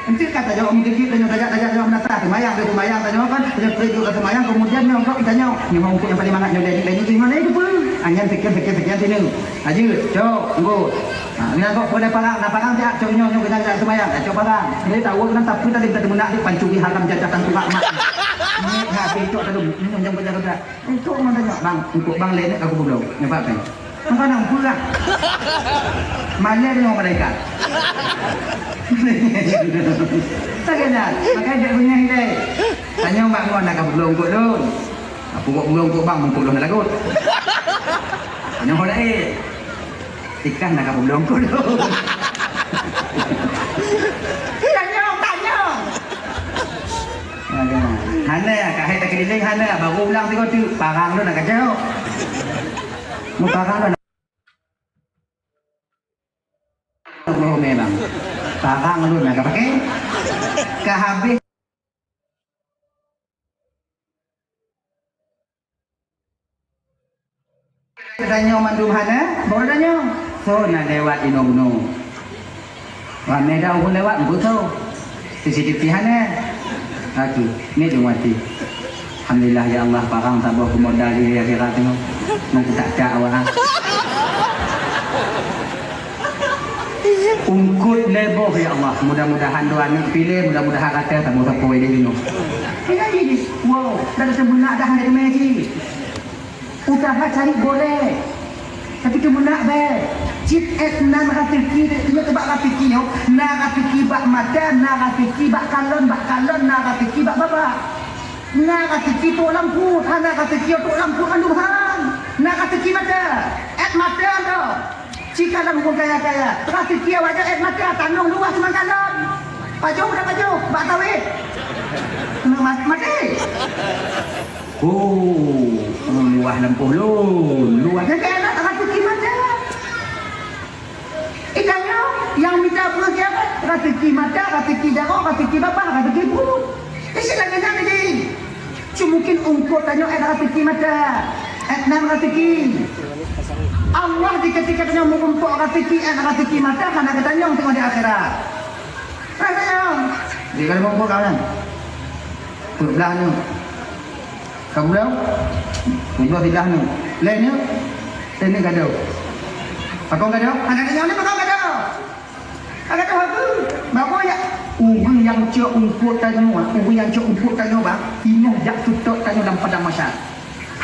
A: Nanti kata jawab mungkin tanya jawab menata semayang tanya kan tanya pergi ke semayang kemudian nyongkok tanya ni mau ukur yang paling mangat dari di mana itu pun anyan sekian sini aja cok tunggu ni kok boleh parang dia cok nyong kita semayang cok parang dia tahu kan tapi tadi kita menak di pancuri halam jajatan tuak mak ni habis cok tadi nyong benar itu mana tanya bang untuk bang lain aku belum nampak kan maka nang pulang mana dia mau mereka tak kena makanya dia punya hidai tanya mak ngon nak belum kok dun aku kok belum kok bang mengkuluh nak lagut tanya holai ikan nak belum kok dun tanya hana kahai tak keliling hana baru ulang tengok tu parang tu nak kacau mu parang tu Parang lu nak pakai. Kehabis tanya mandum hana, baru tanya. So nak lewat ino. Ramai dah pun lewat, betul. CCTV hana. Okey, ni dia mati. Alhamdulillah ya Allah, parang tak bawa modal di akhirat tengok. Nanti tak cak awak. Ungkut leboh ya Allah. Mudah-mudahan doa nak pilih, mudah-mudahan kata tak mau siapa dia minum. Ini ni. Wow, dah sebenar dah ada meji. Usaha cari boleh. Tapi tu menak be. Cip nan rafiki dia tebak rafiki yo. Na rafiki bak mata, na rafiki bak kalon, na rafiki bak baba. Na rafiki tu lampu, na rafiki tu lampu kanduhan. Na rafiki mata. Mata tu. Jika dalam hukum kaya-kaya, rafiki wajah mata tanung luas semangalon. Paju dah paju, bak tawit. Mati. Oh, luah lampu lu. Luahnya kayak nak rafiki mata. Ikannya yang minta pergi apa? Rafiki mata, rafiki jago, rafiki bapa, rafiki ibu. Istilahnya jangan lagi. Cuma mungkin ungkut tanya rafiki mata. Enam rafiki. Allah di ketika tanya mengumpul rafiki mata karena katanya tengok di akhirat. Katanya. Dia kalau mengumpul kawan. Belah ni. Kamu dah? Belah belah ni. Lainnya, ini gaduh. Pakong gaduh? Anak yang ni pakong gaduh. Agak tahu apa? Bawa ya. Orang yang cak umput tanya, bang. Inoh jak tutup tanya dalam padang masyar.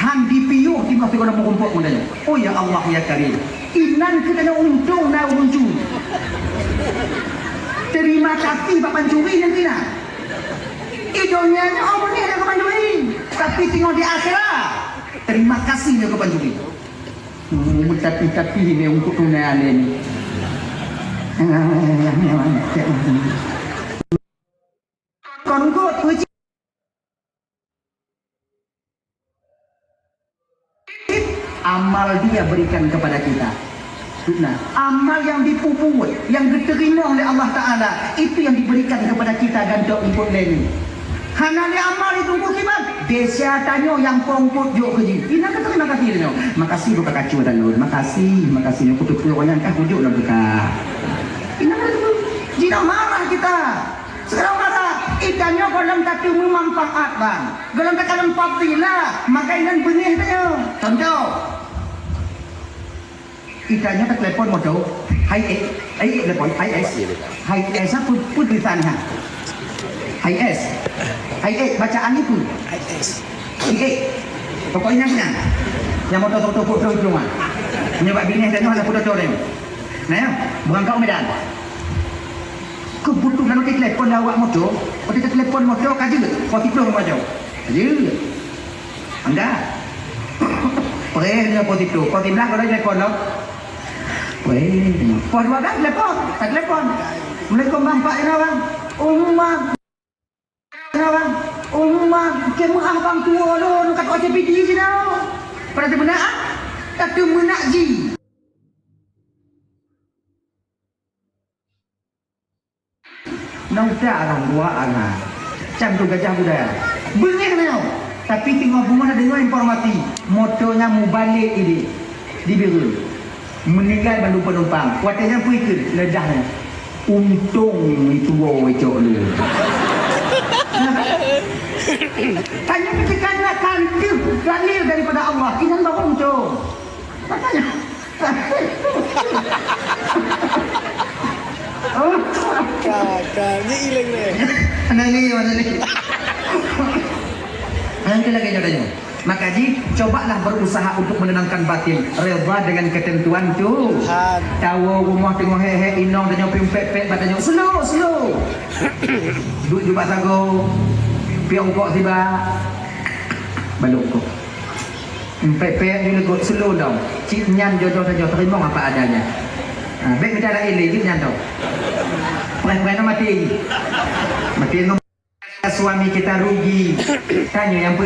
A: Han dipiuh tiba tiba nak mengumpul pun tanya. Oh ya Allah ya Karim. Inan kita nak untung nak untung. Terima kasih Pak Pancuri nanti nak. Idonya oh ni ada kepanjuri. Tapi tengok di akhirat. Terima kasih dia kepanjuri. Tapi ini untuk tunai ni. Kongot uji. Amal dia berikan kepada kita. Nah, amal yang dipuput, yang diterima oleh Allah Ta'ala, itu yang diberikan kepada kita gantuk untuk lain. Hanya dia amal itu bukiman. Desa tanya yang pongkut juk kerja. Ina kata terima kasih dia. Makasih buka kacu dan lur. Makasih yang kutuk orang kah kujuk lah buka. Ina kata tu. Jika marah kita. Sekarang marah. Ikannya golong kata memanfaat bang. Golong kata dalam fadilah. Maka inan benih tanya. Contoh. Ikannya tak telepon modal. Hai telepon. Hai S pun tulisan ha. Hai S. Bacaan itu. Pokoknya kan. Yang mau foto rumah. Nyoba bini dan ada foto dia. Nah, bukan kau Medan. Kebutuhan kita telepon awak motor, kita telepon motor kaje. Kau tipu macam. Kaje. Anda. Dia positif. Kau timlah kalau telepon lo. Kau dua kan telepon. Assalamualaikum bang Pak bang. Umar, kemah bang tua lon kat macam video je dah. Pada benar kata menaji. Nauta orang dua anak. Macam tu gajah budaya. Bengih tau. Tapi tengok rumah ada dengar informasi. Motornya mau balik ini. Di biru. Meninggal bandu penumpang. Kuatnya pun ikut ledahnya. Untung itu wajok lu. Tanya ketika nak kantil dalil daripada Allah. Inan bawa untung. Katanya.
C: Kakak, ni hilang ni.
A: Mana ni? Nanti lagi jodohnya. Maka cobalah berusaha untuk menenangkan batin. Redha dengan ketentuan tu. Tahu rumah tengok hehe inong dan nyopim pek batanya slow. Duk juga sago. Piang kok tiba. Balok kok. Pek ni kok slow dong. Cik nyan jodoh saja terima apa adanya. Baik bicara ini cik nyan dong. Pelan-pelan mati. Mati suami kita rugi. Tanya yang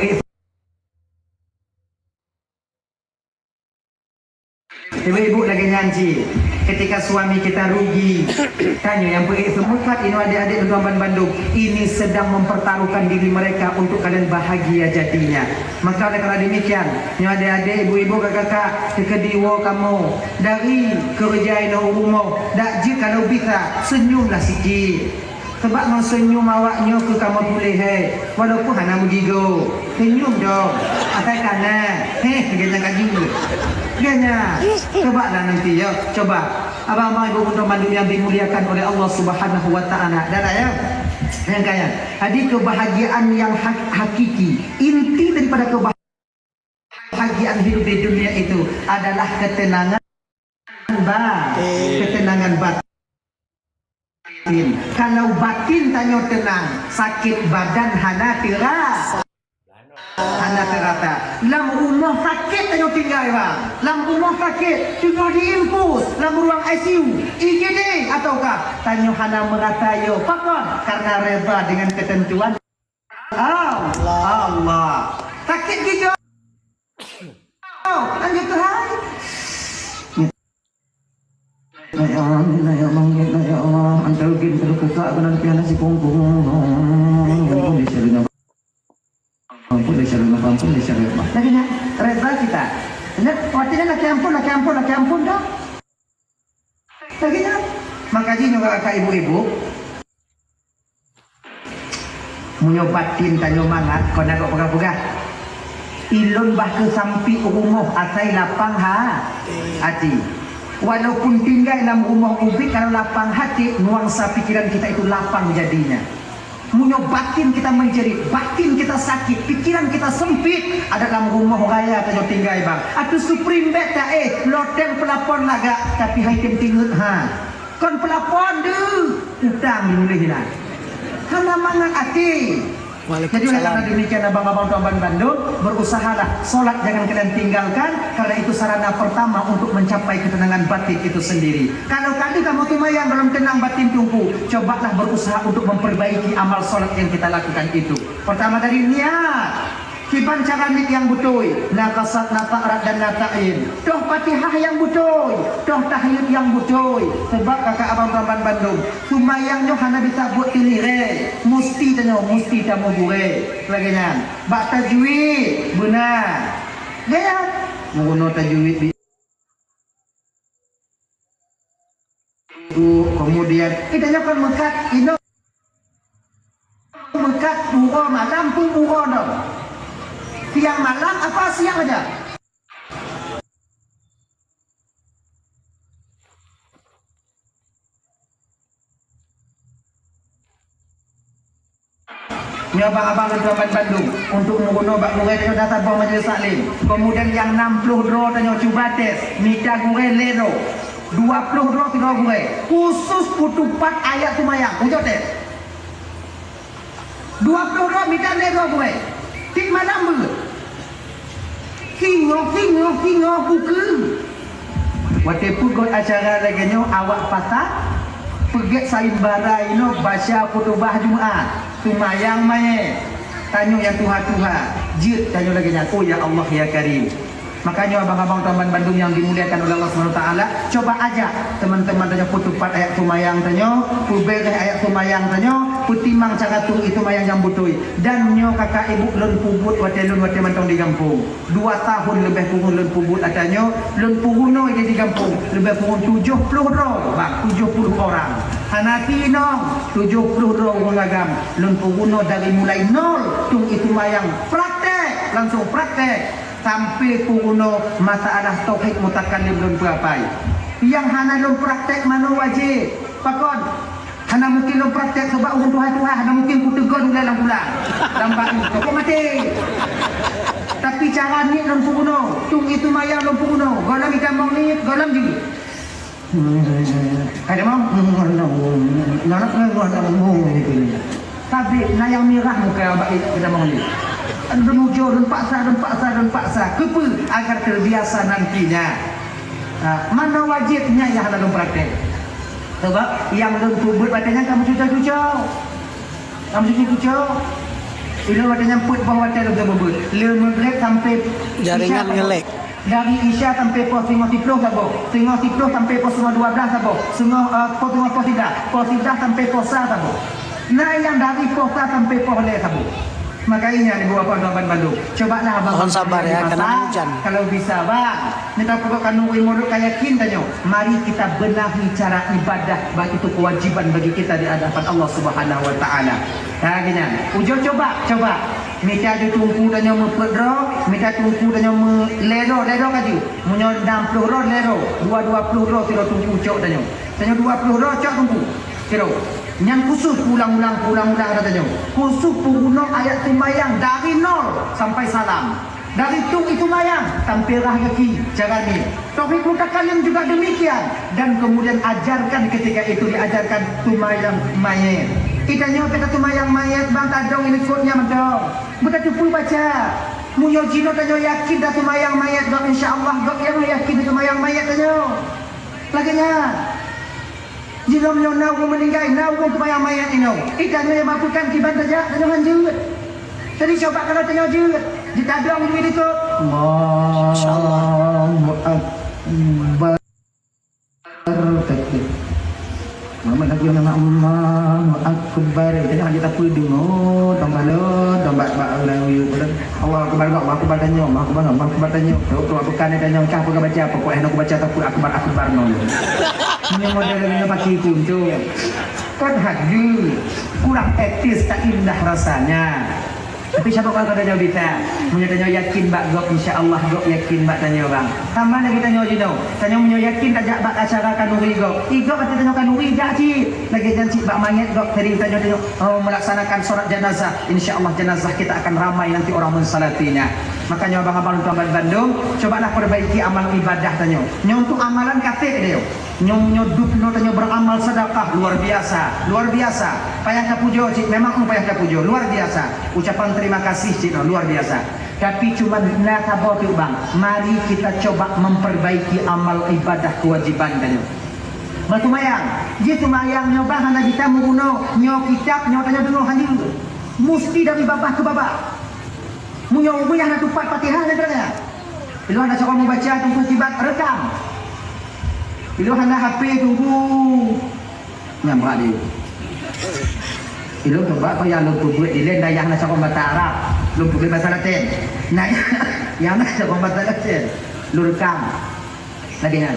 A: ibu lagi nyanyi. ketika suami kita rugi. Tanya yang semukat ini adik-adik tuan Bandung, ini sedang mempertaruhkan diri mereka untuk kalian bahagia jadinya. Maka oleh kerana demikian, yang adik-adik, ibu-ibu, kakak-kakak, kekediwa kamu dari kerja ini rumah, dak je kalau bisa senyumlah sikit. Sebab mau senyum awaknya ke kamu boleh walaupun hanya mugigo. Senyum dong. Atai kanan. Ganya kaju. Ganya. Coba lah nanti ya. Coba. Abang-abang ibu putra Bandung yang dimuliakan oleh Allah Subhanahu wa taala. Dan ya. Yang kaya. Jadi kebahagiaan yang hakiki, inti daripada kebahagiaan hidup di dunia itu adalah ketenangan ketenangan batin. Kalau batin tanya tenang, sakit badan hana terasa. Hana terata. Lam rumah sakit tanya tinggal bang. Lam rumah sakit tinggal di infus. Lam ruang ICU, IGD ataukah tanya hana merata yo. Pakon karena reba dengan ketentuan Allah. Sakit gigi. Lanjut Tuhan. Ya Allah, antara gini terus kesak kanan piana si punggung. Ampun disyarina. Lagi nak reda kita. Nak waktunya laki ampun dah. Lagi nak. Makanya juga kakak ibu-ibu menyobatin tanyo mangat kau nak pegah-pegah. Ilon bah ke sampi rumah asai lapang hati. Walaupun tinggal dalam rumah ubik, kalau lapang hati, nuansa pikiran kita itu lapang jadinya. Batin kita menjerit, batin kita sakit, pikiran kita sempit. Ada dalam rumah raya kita tinggal bang. Atau supreme beta loteng pelapon laga, tapi hai tinggal kon pelapon utang dimulai hilang. Karena mangat hati. Jadi karena demikian abang-abang tuan Bandung, berusahalah solat jangan kalian tinggalkan, karena itu sarana pertama untuk mencapai ketenangan batin itu sendiri. Kalau tadi kamu tumayang belum tenang batin tunggu, cobalah berusaha untuk memperbaiki amal solat yang kita lakukan itu. Pertama dari niat. Kiban cara nik yang betul, nakasat, nata'rat dan nata'in. Toh Fatihah yang betul, toh tahlil yang betul. Sebab kakak abang tuan Bandung, sumayangnya hana bisa buat tilire, mesti tamu bure. Sebagainya, bak tajwid benar. Gaya, menggunakan tajwid kemudian kita nyokon mekat ino mekat buah malam pun buah dong. Siang malam apa siang aja? Ini abang-abang tuan Bandung untuk menggunakan bak murai tanya data buah majelis taklim. Kemudian yang 60 draw tanya cuba tes mita murai lero 20 draw tidak murai khusus putupat ayat sumayang ujo tes 20 draw mita lero murai tik malam ber kingo buku waktu pun acara lagi awak patah pergi saimbara ino baca khutbah Jumat sumayang maye tanyo yang Tuhan jid tanyo lagi oh ya Allah ya Karim. Makanya abang-abang tuan Bandung yang dimuliakan oleh Allah SWT, coba ajak teman-teman tanya putupat ayat sumayang tanyo, pubel ayat sumayang tanyo, putimang cakatung itu mayang yang butuh. Dan nyo kakak ibu lun pubut watelun wate mantong di kampung. 2 tahun lebih pungun lun pubut atanyo, lun puguno ini di kampung lebih pungun 70 roh, bak 70 orang. Hanati nong 70 roh ngagam, lun puguno dari mulai nol tung itu mayang praktek, langsung praktek. Sampai punguno masalah tauhid mutakallim belum berapai. Yang hana belum praktek mana wajib. Pakon. Hana mungkin belum praktek sebab orang Tuhan, hana mungkin ku tegur dalam bulan. Lambat ni. Kau mati. Tapi cara ni belum punguno. Tung itu mayang belum punguno. Golam ikan mong ni, golam juga. Ada mau? Tapi nayang mirah muka abak kita mong ni. Dan paksa kepa agar terbiasa nantinya. Mana wajibnya yang dalam praktek. Sebab yang belum kubur badannya kamu cucau-cucau. Bila badannya put bawah badan belum kubur. Le maghrib sampai
C: jaringan ngelek.
A: Dari Isya sampai pos 50 sabo. 50 sampai pos 12 sabo. Pos 50 sampai pos sabo. Nah yang dari pos sampai pos le sabo. Makanya di bawah Tuan Bandung. Cobalah abang.
C: Mohon sabar ya, karena hujan.
A: Kalau bisa bang, kita pokokkan nungguin mulut kayak kintanyo. Mari kita benahi cara ibadah, bagi itu kewajiban bagi kita di hadapan Allah Subhanahu Wa Taala. Nah gini, ujo coba. Minta je tungku dan yang mempedro, minta tungku dan yang lero kaju. Munyo 60 ro lero, 20 ro tiro tungku cok dan yang. Tanyo 20 ro cok tungku. Tiro. Yang khusus ulang-ulang katanya. Khusus penggunaan ayat tumayang dari nol sampai salam. Dari itu mayang sampai rahaki cara ni. Tauhid mutakalim juga demikian. Dan kemudian ajarkan ketika itu diajarkan tumayang mayat. Itanya kita tumayang mayat bang tadong ini kodnya mentong. Bukan tu baca. Munyo jino tanyo yakin dah tumayang mayat dok insyaallah dok yang yakin tumayang mayat tanyo. Laginya jika menyenau meninggal, nau tumayang mayat ini. Ikannya yang mampukan kibat saja, jangan jut. Jadi coba kalau tanya jut, ditadong duit itu. Allahu Akbar. Mama lagi nama Allahu Akbar. Jadi hanya kita pudung, tambah lalu. Allah Akbar tanya, Allah Akbar tanya. Kalau aku kan tanya, kau apa baca apa? Kau hendak baca tapi Akbar nol. Ini modelnya pakai kunci. Kan hadir, kurang etis, tak indah rasanya. Tapi siapa kalau tanya kita, tanya yakin bak gok insyaallah gok yakin bak tanya orang. Sama lagi tanya jino, tanya yakin tak jak bak acara kanuri gok. Igok kata tanya kanuri jak ci. Lagi janji bak mayat gok tadi tanya melaksanakan solat jenazah. Insyaallah jenazah kita akan ramai nanti orang mensalatinya. Makanya abang-abang Tuan Bandung, cobalah perbaiki amal ibadah tanya. Untuk amalan kata dia. Nyoduk tanya beramal sedekah luar biasa. Payah kapujo cik, memang payah kapujo luar biasa. Ucapan terima kasih cik, luar biasa. Tapi cuma nak apa tu bang? Mari kita coba memperbaiki amal ibadah kewajiban tanya. Bertumayang, dia tumayang nyoba hanya kita menguno nyo kitab nyo tanya dulu hanya mesti dari babah ke babah. Munyo yang nak tupat Fatihah sebenarnya. Bila anda coba membaca tunggu tibat rekam. Bila anda HP tunggu nyamrak dia. Bila coba kau yang lu buat dia dah yang nak coba bahasa Arab, lu buat bahasa Latin. Nah, yang nak coba bahasa Latin, lu rekam. Lagi kan.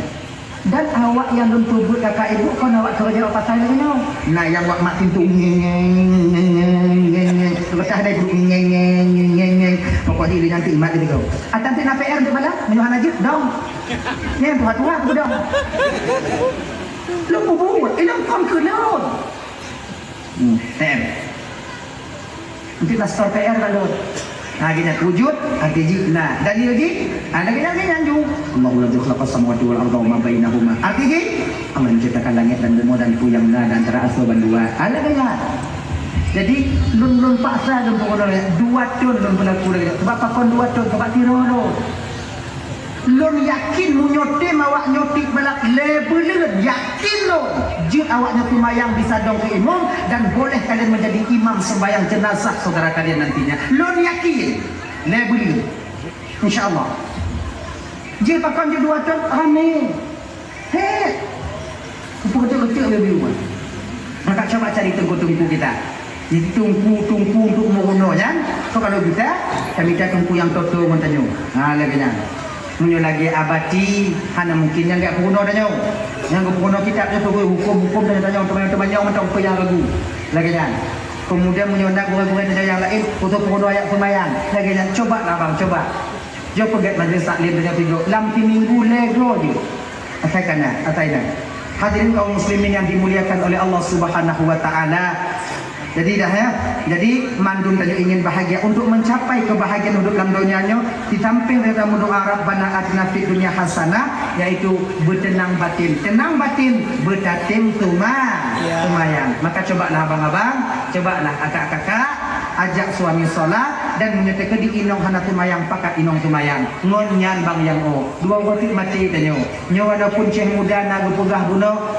A: Dan awak yang lu buat kakak ibu kau nak kerja apa saya lagi no. Nah, yang awak mak pintu Lepas ada ngeng pokok diri nanti mak dia kau. Nanti nak PR di mana? Menyuhan aja dong. Ni tua aku dong. Lu buat, ini kau kenal. Nanti nak store PR lalu. Nah, gini wujud, arti nah, dan lagi, ada lagi nyanjung. Allahu la khalaqa samawati wal arda wa ma bainahuma. Artinya, Allah menciptakan langit dan bumi dan puyang dan antara asal dua. Ada kan? Jadi lun paksa lun pokok dua ton lun berlaku lagi. Sebab pakon 2 ton sebab tiro lo. Lun yakin munyote awak nyotik belak lebelet yakin lo. Jin awaknya tumayang bisa dong ke imam dan boleh kalian menjadi imam sembahyang jenazah saudara kalian nantinya. Lun yakin lebelet. Insyaallah. Jin pakon je 2 ton rame. Hei. Kupu kecil lebih rumah. Maka coba cari tungku kita. Jadi tungku untuk mengunonya. So kalau bisa, kami minta tungku yang toto mentanyo. Lagi nya. Munyo lagi abati, hana mungkin yang enggak kuno danyo. Yang kuno kita tu hukum dan danyo teman-teman yang mentong yang lagu. Lagi nya. Kemudian munyo nak gurau-gurau yang lain untuk kuno ayat semayang. Lagi nya coba lah bang, coba. Jo pegat majlis taklim dengan tiga. Lampi minggu legro je. Ataina. Hadirin kaum muslimin yang dimuliakan oleh Allah Subhanahu wa taala. Jadi dah ya. Jadi mandun tadi ingin bahagia untuk mencapai kebahagiaan hidup dalam dunianya di samping daripada doa Rabbana atina fid dunya hasanah yaitu bertenang batin. Tenang batin, bertatim tumayang. Maka cobalah abang-abang, cobalah akak-kakak ajak suami solat dan menyatakan di inong hana tumayang pakat inong tumayang. Ngonyan bang yang dua watik mati tanyo. Nyo walaupun ceh muda na gupugah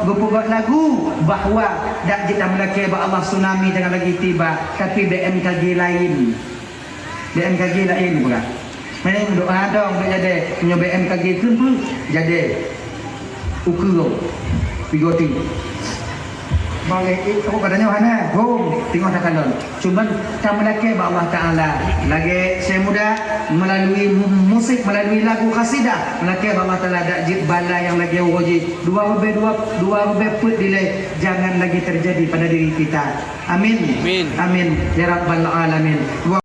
A: gupugah lagu bahwa dak kita melaki ba Allah tsunami dengan lagi tiba tapi BMKG lain bukan Main doa dong untuk jadi punya BMKG kan pun jadi ukur pigoti. Bagi itu katanya mana? Tengok tak kalon. Cuman kamu lagi Allah Taala. Lagi saya muda melalui musik, melalui lagu khasidah, lagi Allah Taala dak jid bala yang lagi uji. Dua lebih put delay jangan lagi terjadi pada diri kita. Amin.
C: Amin.
A: Amin. Ya Rabbal alamin.